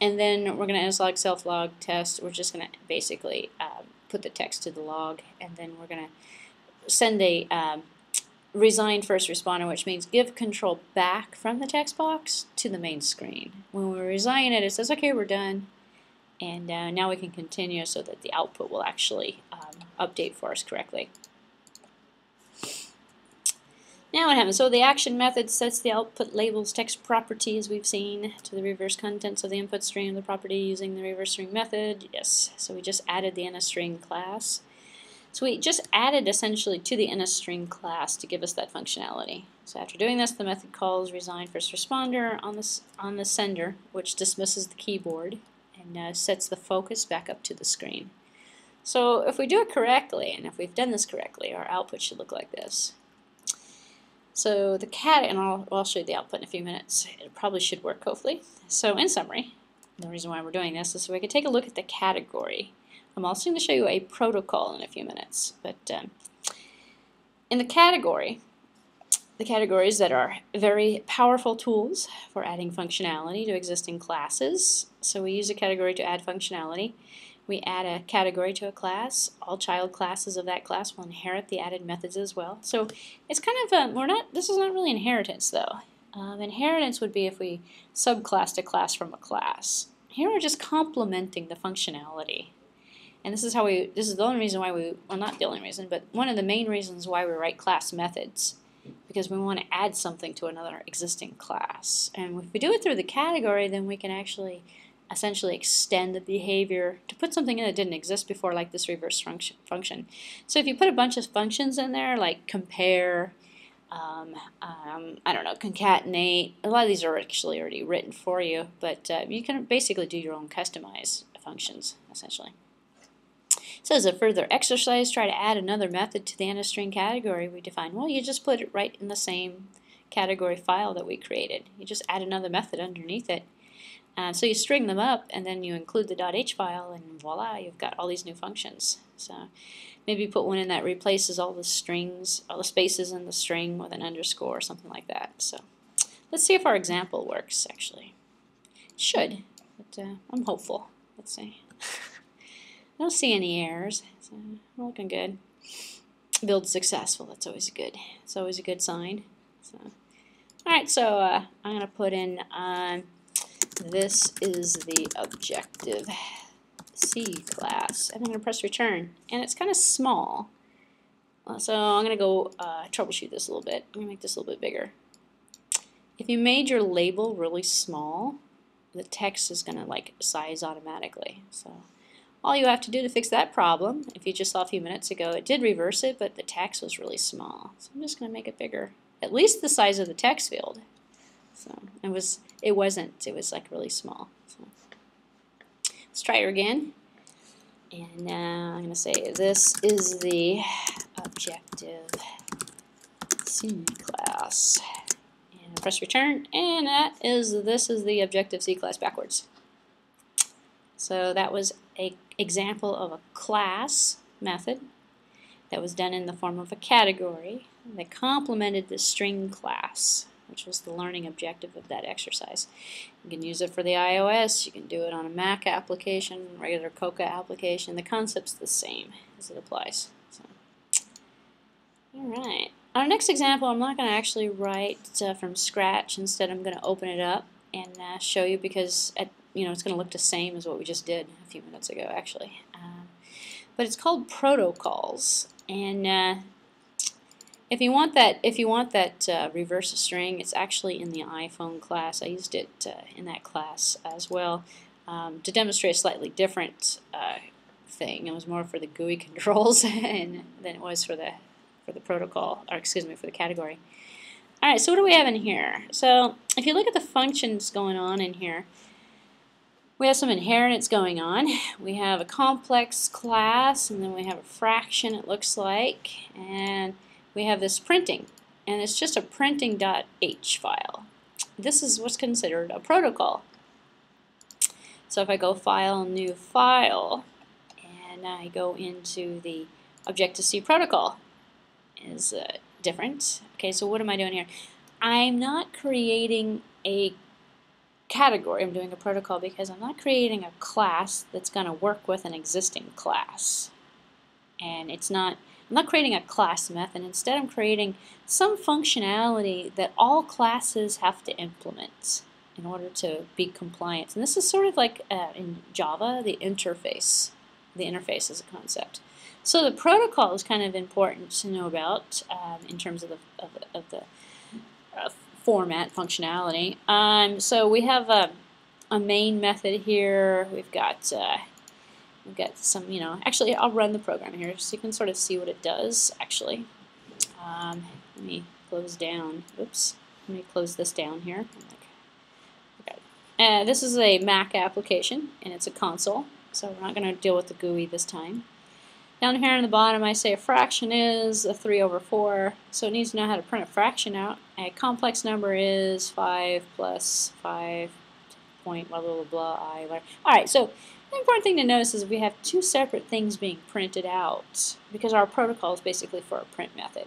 And then we're going to nslog self-log test. We're just going to basically put the text to the log, and then we're going to send a resign first responder, which means give control back from the text box to the main screen. When we resign it, it says, okay, we're done. And now we can continue so that the output will actually update for us correctly. Now what happens? So the action method sets the output label's text property, as we've seen, to the reverse contents of the input string of the property using the reverse string method. Yes, so we just added the NSstring class. So we just added essentially to the NSstring class to give us that functionality. So after doing this, the method calls resign first responder on the sender, which dismisses the keyboard and sets the focus back up to the screen. So if we do it correctly, and if we've done this correctly, our output should look like this. So the cat, and I'll show you the output in a few minutes. It probably should work, hopefully. So in summary, the reason why we're doing this is so we can take a look at the category. I'm also going to show you a protocol in a few minutes. But in the categories that are very powerful tools for adding functionality to existing classes. So we use a category to add functionality. We add a category to a class. All child classes of that class will inherit the added methods as well. So it's kind of this is not really inheritance though. Inheritance would be if we subclassed a class from a class. Here we're just complementing the functionality. And this is the only reason why well, not the only reason, but one of the main reasons why we write class methods, because we want to add something to another existing class. And if we do it through the category, then we can actually essentially extend the behavior to put something in that didn't exist before, like this reverse function. So if you put a bunch of functions in there, like compare, I don't know, concatenate, a lot of these are actually already written for you, but you can basically do your own customized functions, essentially. So as a further exercise, try to add another method to the NSstring category we define. Well, you just put it right in the same category file that we created. You just add another method underneath it. So you string them up, and then you include the .h file, and voila, you've got all these new functions. So maybe put one in that replaces all the strings, all the spaces in the string with an underscore or something like that. So let's see if our example works, actually. It should, but I'm hopeful. Let's see. I don't see any errors, so we're looking good. Build successful, that's always good. It's always a good sign. So, alright, so I'm going to put in, this is the ObjectiveC class, and I'm going to press return. And it's kind of small, so I'm going to go troubleshoot this a little bit. I'm going to make this a little bit bigger. If you made your label really small, the text is going to like size automatically. So all you have to do to fix that problem, if you just saw a few minutes ago, it did reverse it, but the text was really small. So I'm just going to make it bigger, at least the size of the text field. So it was like really small. So let's try it again. And now I'm going to say this is the ObjectiveC class. And press return, and this is the ObjectiveC class backwards. So that was an example of a class method that was done in the form of a category that complemented the string class, which was the learning objective of that exercise. You can use it for the iOS, you can do it on a Mac application, regular Coca application. The concept's the same as it applies. So. Alright. Our next example, I'm not going to actually write from scratch. Instead, I'm going to open it up and show you, because it's going to look the same as what we just did a few minutes ago, actually. But it's called protocols, and if you want that reverse string, it's actually in the iPhone class. I used it in that class as well to demonstrate a slightly different thing. It was more for the GUI controls than it was for the protocol, or excuse me, for the category. All right, so what do we have in here? So if you look at the functions going on in here, we have some inheritance going on. We have a complex class, and then we have a fraction, it looks like, and we have this printing, and it's just a printing.h file. This is what's considered a protocol. So if I go File, New File, and I go into the ObjectiveC protocol, is different. Okay, so what am I doing here? I'm not creating a category. I'm doing a protocol because I'm not creating a class that's going to work with an existing class. And I'm not creating a class method. Instead, I'm creating some functionality that all classes have to implement in order to be compliant. And this is sort of like in Java, the interface. The interface is a concept. So the protocol is kind of important to know about in terms of the format functionality. So we have a main method here. We've got some, actually I'll run the program here so you can sort of see what it does actually. Let me close down. Oops. Let me close this down here. Okay. This is a Mac application, and it's a console, so we're not going to deal with the GUI this time. Down here on the bottom, I say a fraction is a 3/4, so it needs to know how to print a fraction out. A complex number is 5 plus 5 point blah blah blah blah I. Alright, so the important thing to notice is we have two separate things being printed out because our protocol is basically for a print method.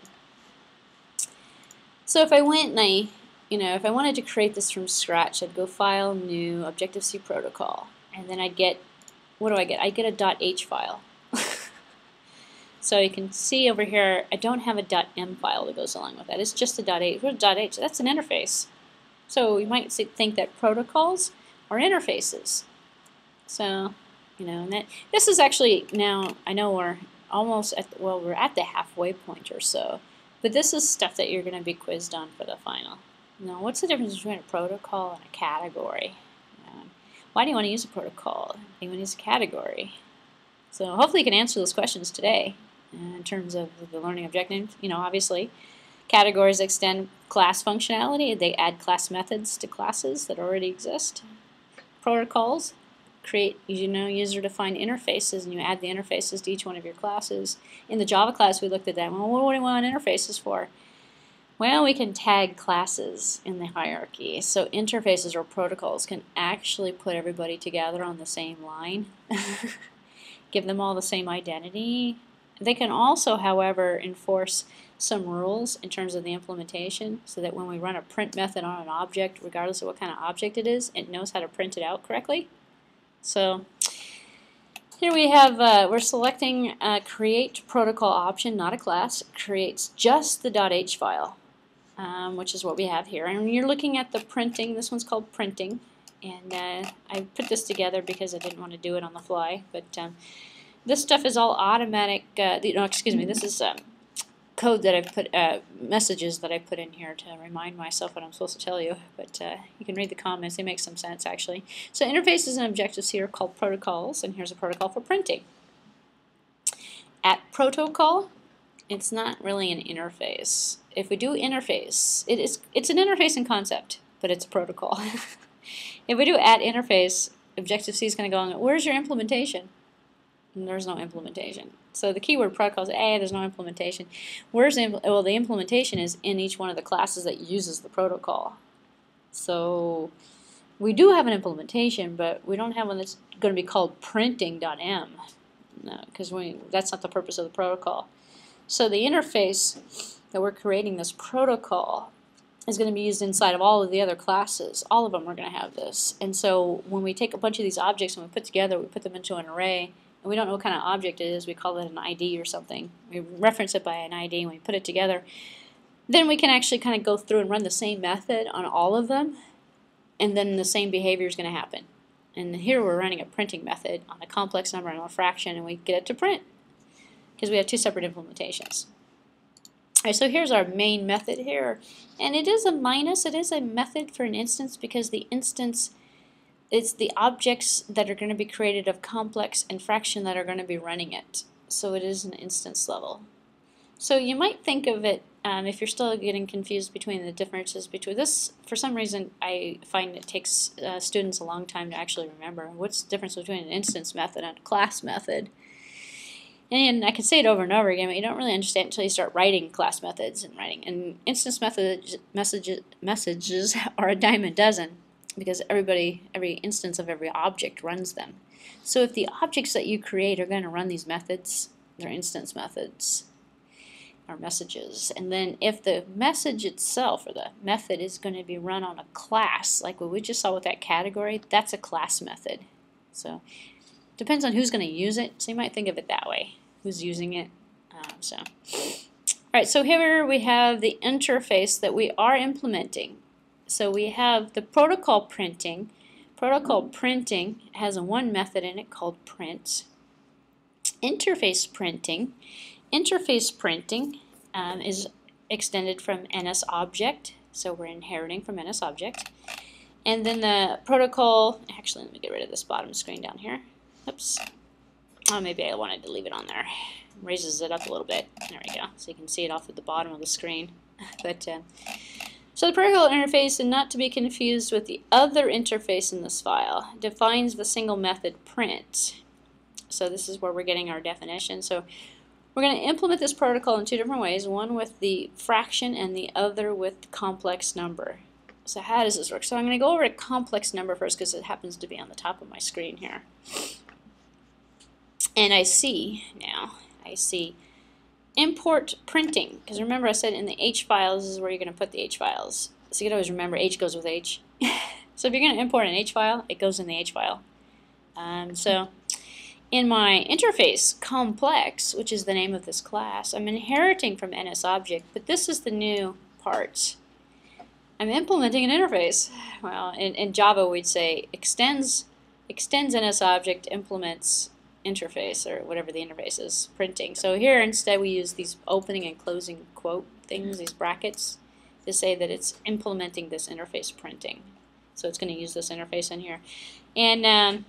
So if I went and if I wanted to create this from scratch, I'd go File, New, ObjectiveC protocol, and then I'd get what do I get? I get a .h file. So you can see over here, I don't have a .m file that goes along with that. It's just a .h. What's .h? That's an interface. So you might think that protocols are interfaces. So, you know, and this is actually now, I know we're almost at, well, we're at the halfway point or so, but this is stuff that you're going to be quizzed on for the final. Now, what's the difference between a protocol and a category? Why do you want to use a protocol? You want to use a category. So hopefully you can answer those questions today in terms of the learning objective. You know, obviously, categories extend class functionality. They add class methods to classes that already exist. Protocols create, you know, user-defined interfaces, and you add the interfaces to each one of your classes. In the Java class, we looked at that. Well, what do we want interfaces for? Well, we can tag classes in the hierarchy. So interfaces or protocols can actually put everybody together on the same line, give them all the same identity. They can also, however, enforce some rules in terms of the implementation so that when we run a print method on an object, regardless of what kind of object it is, it knows how to print it out correctly. So here we have, we're selecting create protocol option, not a class. It creates just the .h file, which is what we have here. And you're looking at the printing. This one's called printing. And I put this together because I didn't want to do it on the fly. But this stuff is all automatic. This is code that I've put, messages that I put in here to remind myself what I'm supposed to tell you. But you can read the comments. They make some sense, actually. So interfaces and Objective-C are called protocols. And here's a protocol for printing. At protocol, it's not really an interface. If we do interface, it's an interface in concept, but it's a protocol. If we do at interface, Objective-C is going to go on, where's your implementation? And there's no implementation. So the keyword protocol is, there's no implementation. Where's the, well, the implementation is in each one of the classes that uses the protocol. So we do have an implementation, but we don't have one that's going to be called printing.m. No, because that's not the purpose of the protocol. So the interface that we're creating, this protocol, is going to be used inside of all of the other classes. All of them are going to have this. And so when we take a bunch of these objects and we put together, we put them into an array, and we don't know what kind of object it is, we call it an ID or something. We reference it by an ID and we put it together. Then we can actually kind of go through and run the same method on all of them, and then the same behavior is going to happen. And here we're running a printing method on a complex number and a fraction, and we get it to print because we have two separate implementations. All right, so here's our main method here, and it is a minus. It is a method for an instance because the instance, it's the objects that are going to be created of complex and fraction that are going to be running it. So it is an instance level. So you might think of it, if you're still getting confused between the differences between this, for some reason I find it takes students a long time to actually remember what's the difference between an instance method and a class method. And I can say it over and over again, but you don't really understand until you start writing class methods and writing. And instance messages are a dime a dozen because every instance of every object runs them. So if the objects that you create are going to run these methods, they're instance methods or messages. And then if the message itself or the method is going to be run on a class, like what we just saw with that category, that's a class method. So depends on who's going to use it, so you might think of it that way, who's using it. Alright, so here we have the interface that we are implementing. So we have the protocol printing. Protocol printing has one method in it called print. Interface printing. Interface printing is extended from NSObject, so we're inheriting from NSObject. And then the protocol, actually let me get rid of this bottom screen down here. Oops. Oh, maybe I wanted to leave it on there. Raises it up a little bit. There we go. So you can see it off at the bottom of the screen. But so the protocol interface, and not to be confused with the other interface in this file, defines the single method print. So this is where we're getting our definition. So we're going to implement this protocol in two different ways, one with the fraction and the other with the complex number. So how does this work? So I'm going to go over to complex number first because it happens to be on the top of my screen here. And I see import printing, because remember I said in the H files is where you're going to put the H files. So you can always remember H goes with H. So if you're going to import an H file, it goes in the H file. So In my interface complex, which is the name of this class, I'm inheriting from NSObject, but this is the new part. I'm implementing an interface. Well, in Java we'd say extends NSObject, implements interface, or whatever the interface is, printing. So here instead we use these opening and closing quote things, these brackets, to say that it's implementing this interface printing. So it's going to use this interface in here. And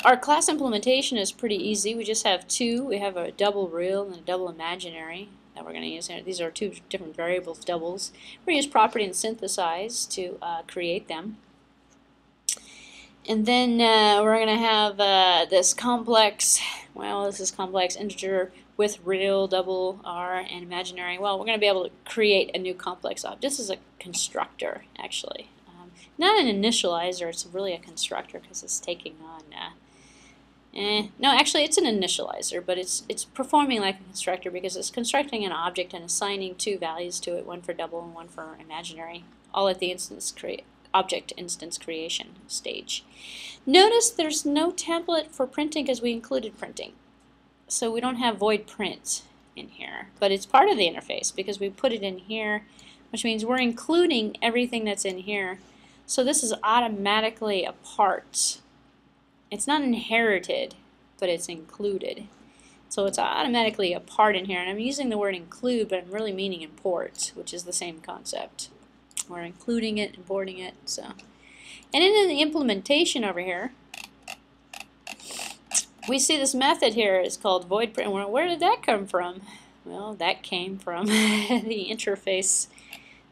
our class implementation is pretty easy. We just have two. We have a double real and a double imaginary that we're going to use here. These are two different variables, doubles. We're going to use property and synthesize to create them. And then we're going to have this complex, well, this is complex integer with real, double R, and imaginary. Well, we're going to be able to create a new complex object. This is a constructor, actually. Not an initializer, it's really a constructor because it's taking on, no, actually it's an initializer, but it's performing like a constructor because it's constructing an object and assigning two values to it, one for double and one for imaginary, all at the object instance creation stage. Notice there's no template for printing because we included printing. So we don't have void print in here, but it's part of the interface because we put it in here, which means we're including everything that's in here. So this is automatically a part. It's not inherited, but it's included. So it's automatically a part in here. And I'm using the word include, but I'm really meaning import, which is the same concept. We're including it, importing it. So, and in the implementation over here, we see this method here is called void print. Where did that come from? Well, that came from the interface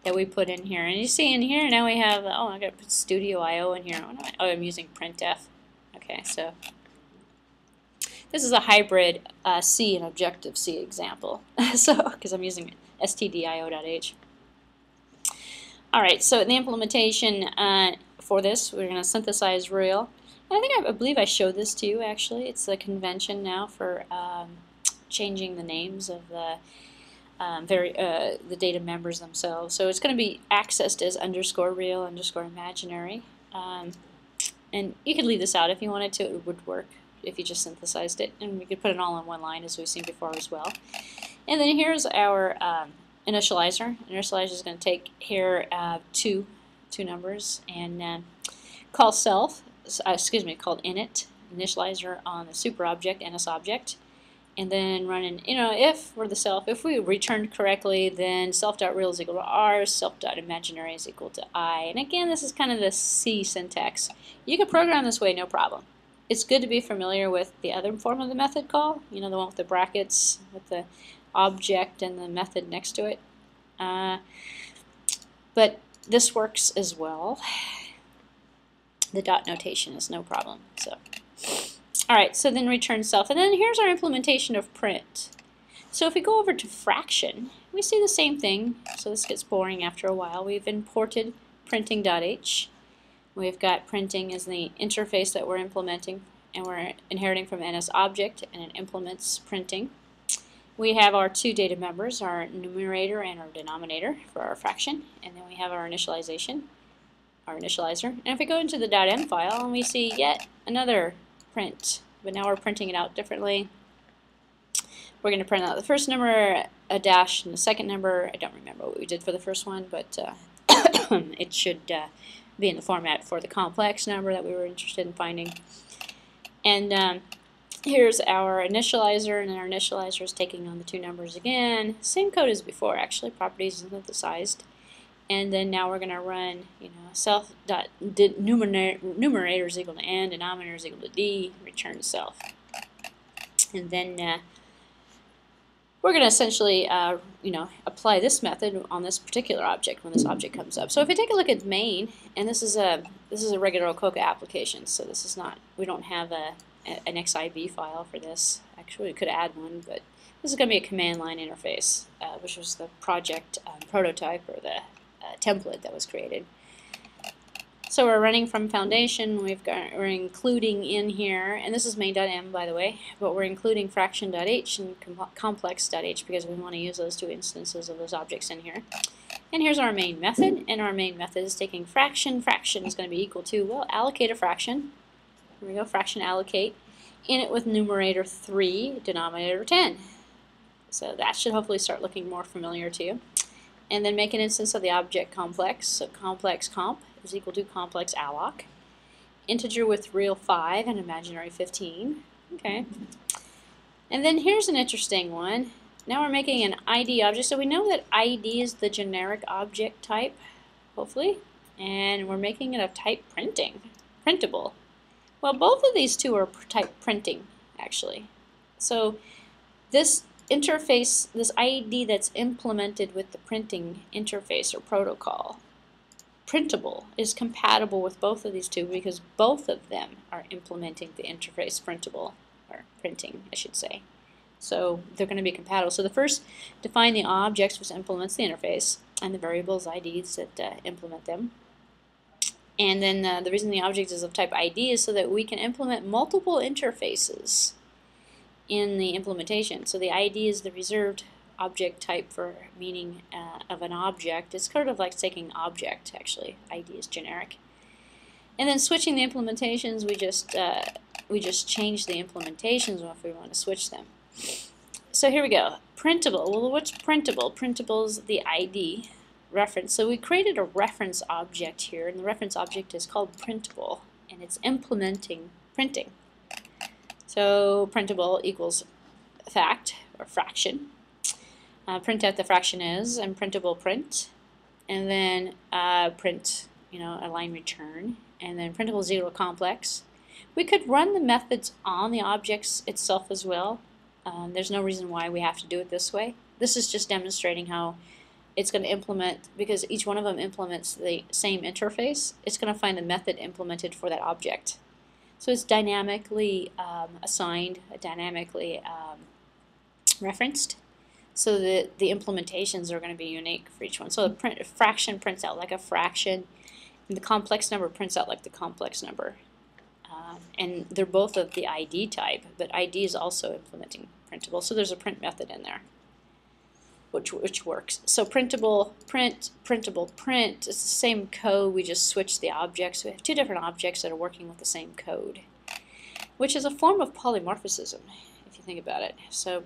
that we put in here. And you see in here now we have, oh, I gotta put Studio IO in here. Oh, I'm using printf. Okay, so this is a hybrid C and ObjectiveC example. So, because I'm using stdio.h. Alright, so in the implementation for this, we're going to synthesize real. And I believe I showed this to you actually. It's the convention now for changing the names of the data members themselves. So it's going to be accessed as underscore real, underscore imaginary. And you could leave this out if you wanted to. It would work if you just synthesized it. And we could put it all in one line as we've seen before as well. And then here's our initializer. Initializer is going to take here two numbers and call self, called init, initializer on the super object, NSObject. And then run an, if for the self, if we returned correctly, then self.real is equal to R, self.imaginary is equal to I. And again, this is kind of the C syntax. You can program this way, no problem. It's good to be familiar with the other form of the method call, the one with the brackets, with the object and the method next to it. But this works as well. The dot notation is no problem. So. Alright, so then return self. And then here's our implementation of print. So if we go over to fraction, we see the same thing. So this gets boring after a while. We've imported printing.h. We've got printing as the interface that we're implementing, and we're inheriting from NSObject, and it implements printing. We have our two data members, our numerator and our denominator for our fraction, and then we have our initialization, our initializer. And if we go into the .m file, and we see yet another print, but now we're printing it out differently. We're going to print out the first number, a dash, and the second number. I don't remember what we did for the first one, but it should be in the format for the complex number that we were interested in finding. And here's our initializer, and our initializer is taking on the two numbers again. Same code as before, actually. Properties synthesized. And then now we're going to run, self.numerator is equal to n, denominator is equal to d, return self. And then we're going to essentially, apply this method on this particular object when this object comes up. So if we take a look at main, and this is a regular Coca application, so this is not, we don't have an XIB file for this. Actually, we could add one, but this is going to be a command line interface, which was the project prototype or the template that was created. So we're running from foundation. We're including in here, and this is main.m by the way, but we're including fraction.h and complex.h because we want to use those two instances of those objects in here. And here's our main method, and our main method is taking fraction. Fraction is going to be equal to, well, allocate a fraction. Here we go, fraction allocate. in it with numerator 3, denominator 10. So that should hopefully start looking more familiar to you. And then make an instance of the object complex. So complex comp is equal to complex alloc. Integer with real 5 and imaginary 15. Okay. And then here's an interesting one. Now we're making an ID object. So we know that ID is the generic object type, hopefully. And we're making it of type printable. Well, both of these two are type printing, actually. So this interface, this ID that's implemented with the printing interface or protocol, printable, is compatible with both of these two because both of them are implementing the interface printable, or printing, I should say. So they're going to be compatible. So the first define the objects which implements the interface and the variables IDs that implement them. And then the reason the object is of type ID is so that we can implement multiple interfaces in the implementation. So the ID is the reserved object type for meaning of an object. It's sort of like taking object, actually. ID is generic. And then switching the implementations, we just change the implementations if we want to switch them. So here we go. Printable. Well, what's printable? Printable is the ID reference. So we created a reference object here, and the reference object is called printable, and it's implementing printing. So printable equals fact or fraction. Print out the fraction is, and printable print, and then print, a line return, and then printable is equal to complex. We could run the methods on the objects itself as well. There's no reason why we have to do it this way. This is just demonstrating how it's going to implement, because each one of them implements the same interface, it's going to find the method implemented for that object. So it's dynamically assigned, dynamically referenced, so that the implementations are going to be unique for each one. So the fraction prints out like a fraction, and the complex number prints out like the complex number. And they're both of the ID type, but ID is also implementing printable, so there's a print method in there, which works. So printable, printable, print, it's the same code, we just switch the objects. We have two different objects that are working with the same code, which is a form of polymorphism, if you think about it. So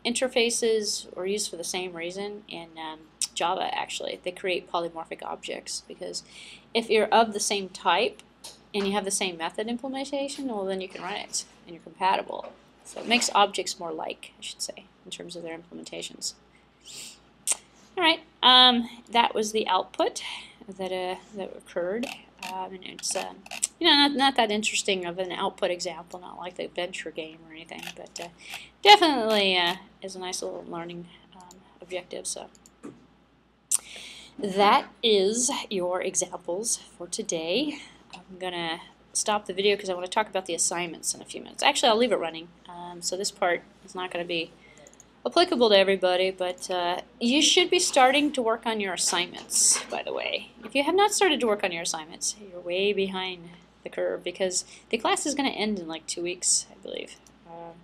interfaces are used for the same reason in Java, actually. They create polymorphic objects, because if you're of the same type and you have the same method implementation, well, then you can run it and you're compatible. So it makes objects more like, I should say, in terms of their implementations. All right, that was the output that occurred, and it's not that interesting of an output example, not like the adventure game or anything, but definitely is a nice little learning objective. So that is your examples for today. I'm gonna stop the video because I want to talk about the assignments in a few minutes. Actually, I'll leave it running, so this part is not going to be applicable to everybody, but you should be starting to work on your assignments, by the way. If you have not started to work on your assignments, you're way behind the curve, because the class is going to end in like 2 weeks, I believe.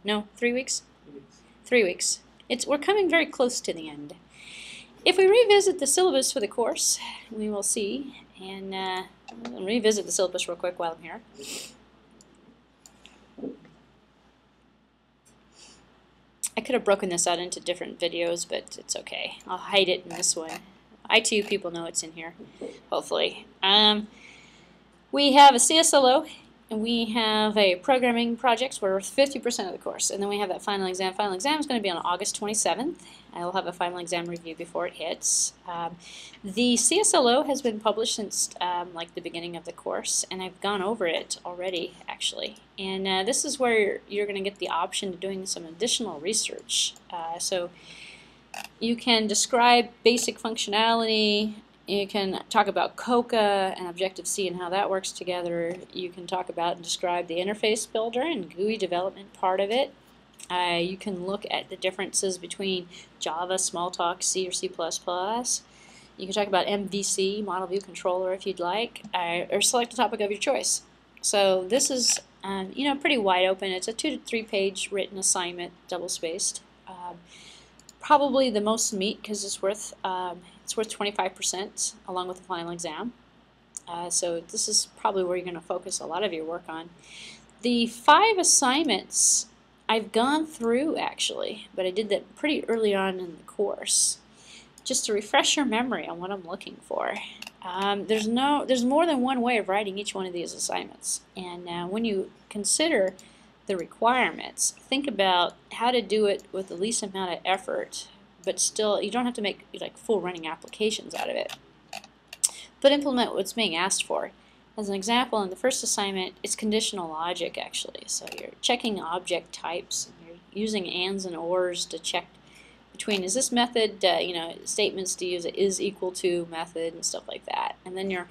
No, 3 weeks? 3 weeks. We're coming very close to the end. If we revisit the syllabus for the course, we will see, and I'll revisit the syllabus real quick while I'm here. I could have broken this out into different videos, but it's okay. I'll hide it in this one. ITU people know it's in here, hopefully. We have a CSLO, and we have a programming project where 50% of the course, and then we have that final exam. Final exam is going to be on August 27th. I will have a final exam review before it hits. The CSLO has been published since like the beginning of the course, and I've gone over it already, actually. And this is where you're going to get the option of doing some additional research. So you can describe basic functionality. You can talk about COCA and ObjectiveC and how that works together. You can talk about and describe the interface builder and GUI development part of it. You can look at the differences between Java, Smalltalk, C or C++. You can talk about MVC, Model View Controller, if you'd like, or select a topic of your choice. So this is pretty wide open. It's a 2 to 3 page written assignment, double-spaced. Probably the most meat because it's worth 25% along with the final exam. So this is probably where you're going to focus a lot of your work on. The 5 assignments I've gone through actually, but I did that pretty early on in the course. Just to refresh your memory on what I'm looking for. There's more than one way of writing each one of these assignments, and when you consider the requirements, think about how to do it with the least amount of effort, but still you don't have to make like full running applications out of it, but implement what's being asked for. As an example, in the first assignment, it's conditional logic actually, so you're checking object types, and you're using ands and ors to check between, is this method, statements to use an is equal to method and stuff like that. And then you're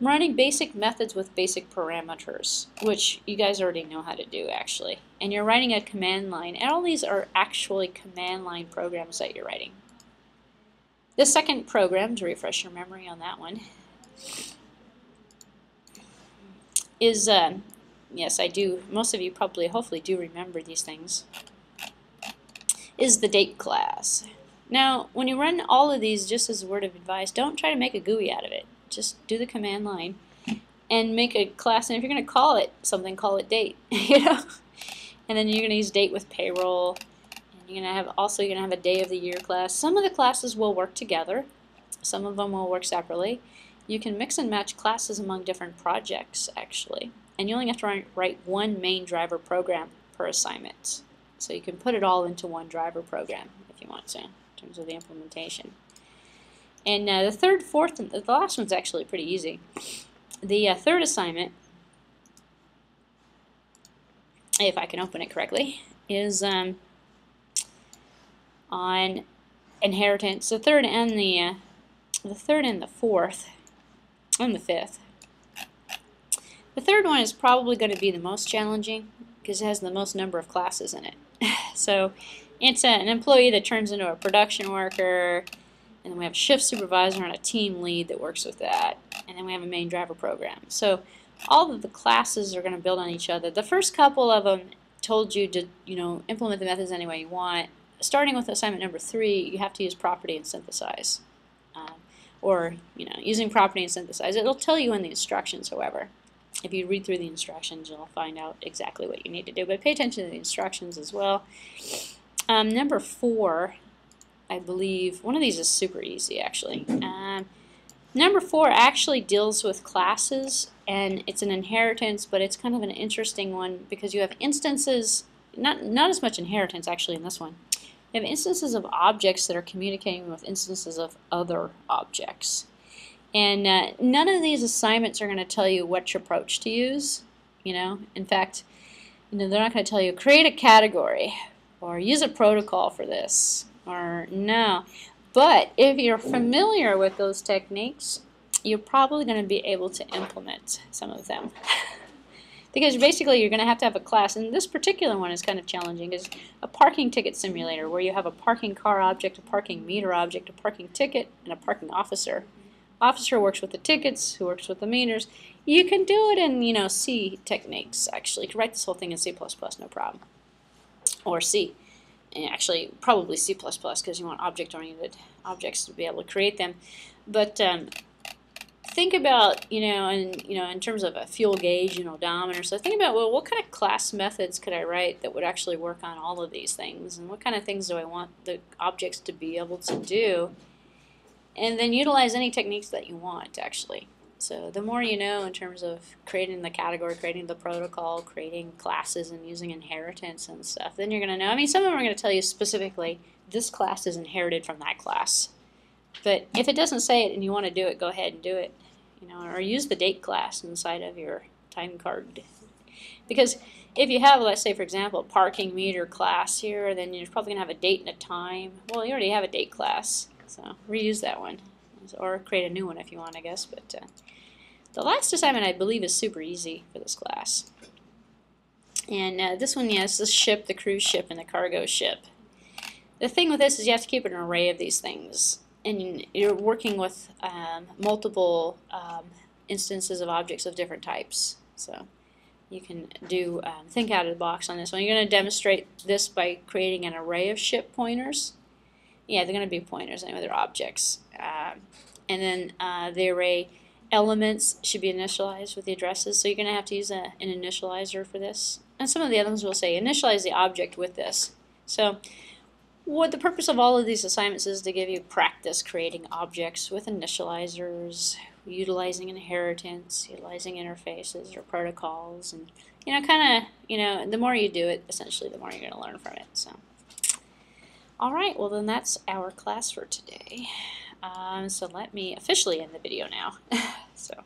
running basic methods with basic parameters, which you guys already know how to do actually. And you're writing a command line, and all these are actually command line programs that you're writing. The second program, to refresh your memory on that one, is, yes, I do, most of you probably hopefully do remember these things, is the date class. Now, when you run all of these, just as a word of advice, don't try to make a GUI out of it. Just do the command line and make a class, and if you're going to call it something, call it date, you know. And then you're going to use date with payroll, and you're going to have a day of the year class. Some of the classes will work together, some of them will work separately. You can mix and match classes among different projects actually, and you only have to write one main driver program per assignment. So you can put it all into one driver program if you want to, in terms of the implementation. And the third, fourth, and the last one's actually pretty easy. The third assignment, if I can open it correctly, is on inheritance. The third and the fourth and the fifth. The third one is probably going to be the most challenging because it has the most number of classes in it. So it's an employee that turns into a production worker, and then we have a shift supervisor and a team lead that works with that, and then we have a main driver program. So all of the classes are going to build on each other. The first couple of them told you to implement the methods any way you want. Starting with assignment number 3, you have to use property and synthesize, or using property and synthesize. It'll tell you in the instructions, however. If you read through the instructions, you'll find out exactly what you need to do. But pay attention to the instructions as well. Number 4, I believe, one of these is super easy actually. Number 4 actually deals with classes, and it's an inheritance, but it's kind of an interesting one because you have instances, not as much inheritance actually in this one. You have instances of objects that are communicating with instances of other objects. And none of these assignments are going to tell you which approach to use. In fact, they're not going to tell you create a category or use a protocol for this, or no. But if you're familiar with those techniques, you're probably going to be able to implement some of them. Because basically you're going to have a class, and this particular one is kind of challenging. It's a parking ticket simulator where you have a parking car object, a parking meter object, a parking ticket, and a parking officer. Officer works with the tickets, who works with the meters. You can do it in C techniques actually. You can write this whole thing in C++, no problem. Or C. And actually probably C++ because you want object-oriented objects to be able to create them. But think about in terms of a fuel gauge and odometer. So think about, well, what kind of class methods could I write that would actually work on all of these things, and what kind of things do I want the objects to be able to do? And then utilize any techniques that you want, actually. So the more you know in terms of creating the category, creating the protocol, creating classes, and using inheritance and stuff, then you're going to know. I mean, some of them are going to tell you specifically, this class is inherited from that class. But if it doesn't say it and you want to do it, go ahead and do it. Or use the date class inside of your time card. Because if you have, let's say, for example, a parking meter class here, then you're probably going to have a date and a time. Well, you already have a date class. So reuse that one, or create a new one if you want, I guess. But the last assignment, I believe, is super easy for this class. And this one, yes, the ship, the cruise ship, and the cargo ship. The thing with this is you have to keep an array of these things, and you're working with multiple instances of objects of different types. So you can do think out of the box on this one. You're going to demonstrate this by creating an array of ship pointers. Yeah, they're going to be pointers anyway, they're objects. And then the array elements should be initialized with the addresses, so you're going to have to use an initializer for this. And some of the others will say initialize the object with this. So what the purpose of all of these assignments is to give you practice creating objects with initializers, utilizing inheritance, utilizing interfaces or protocols, and kind of, the more you do it, essentially, the more you're going to learn from it. So, all right, well then that's our class for today. So let me officially end the video now. So.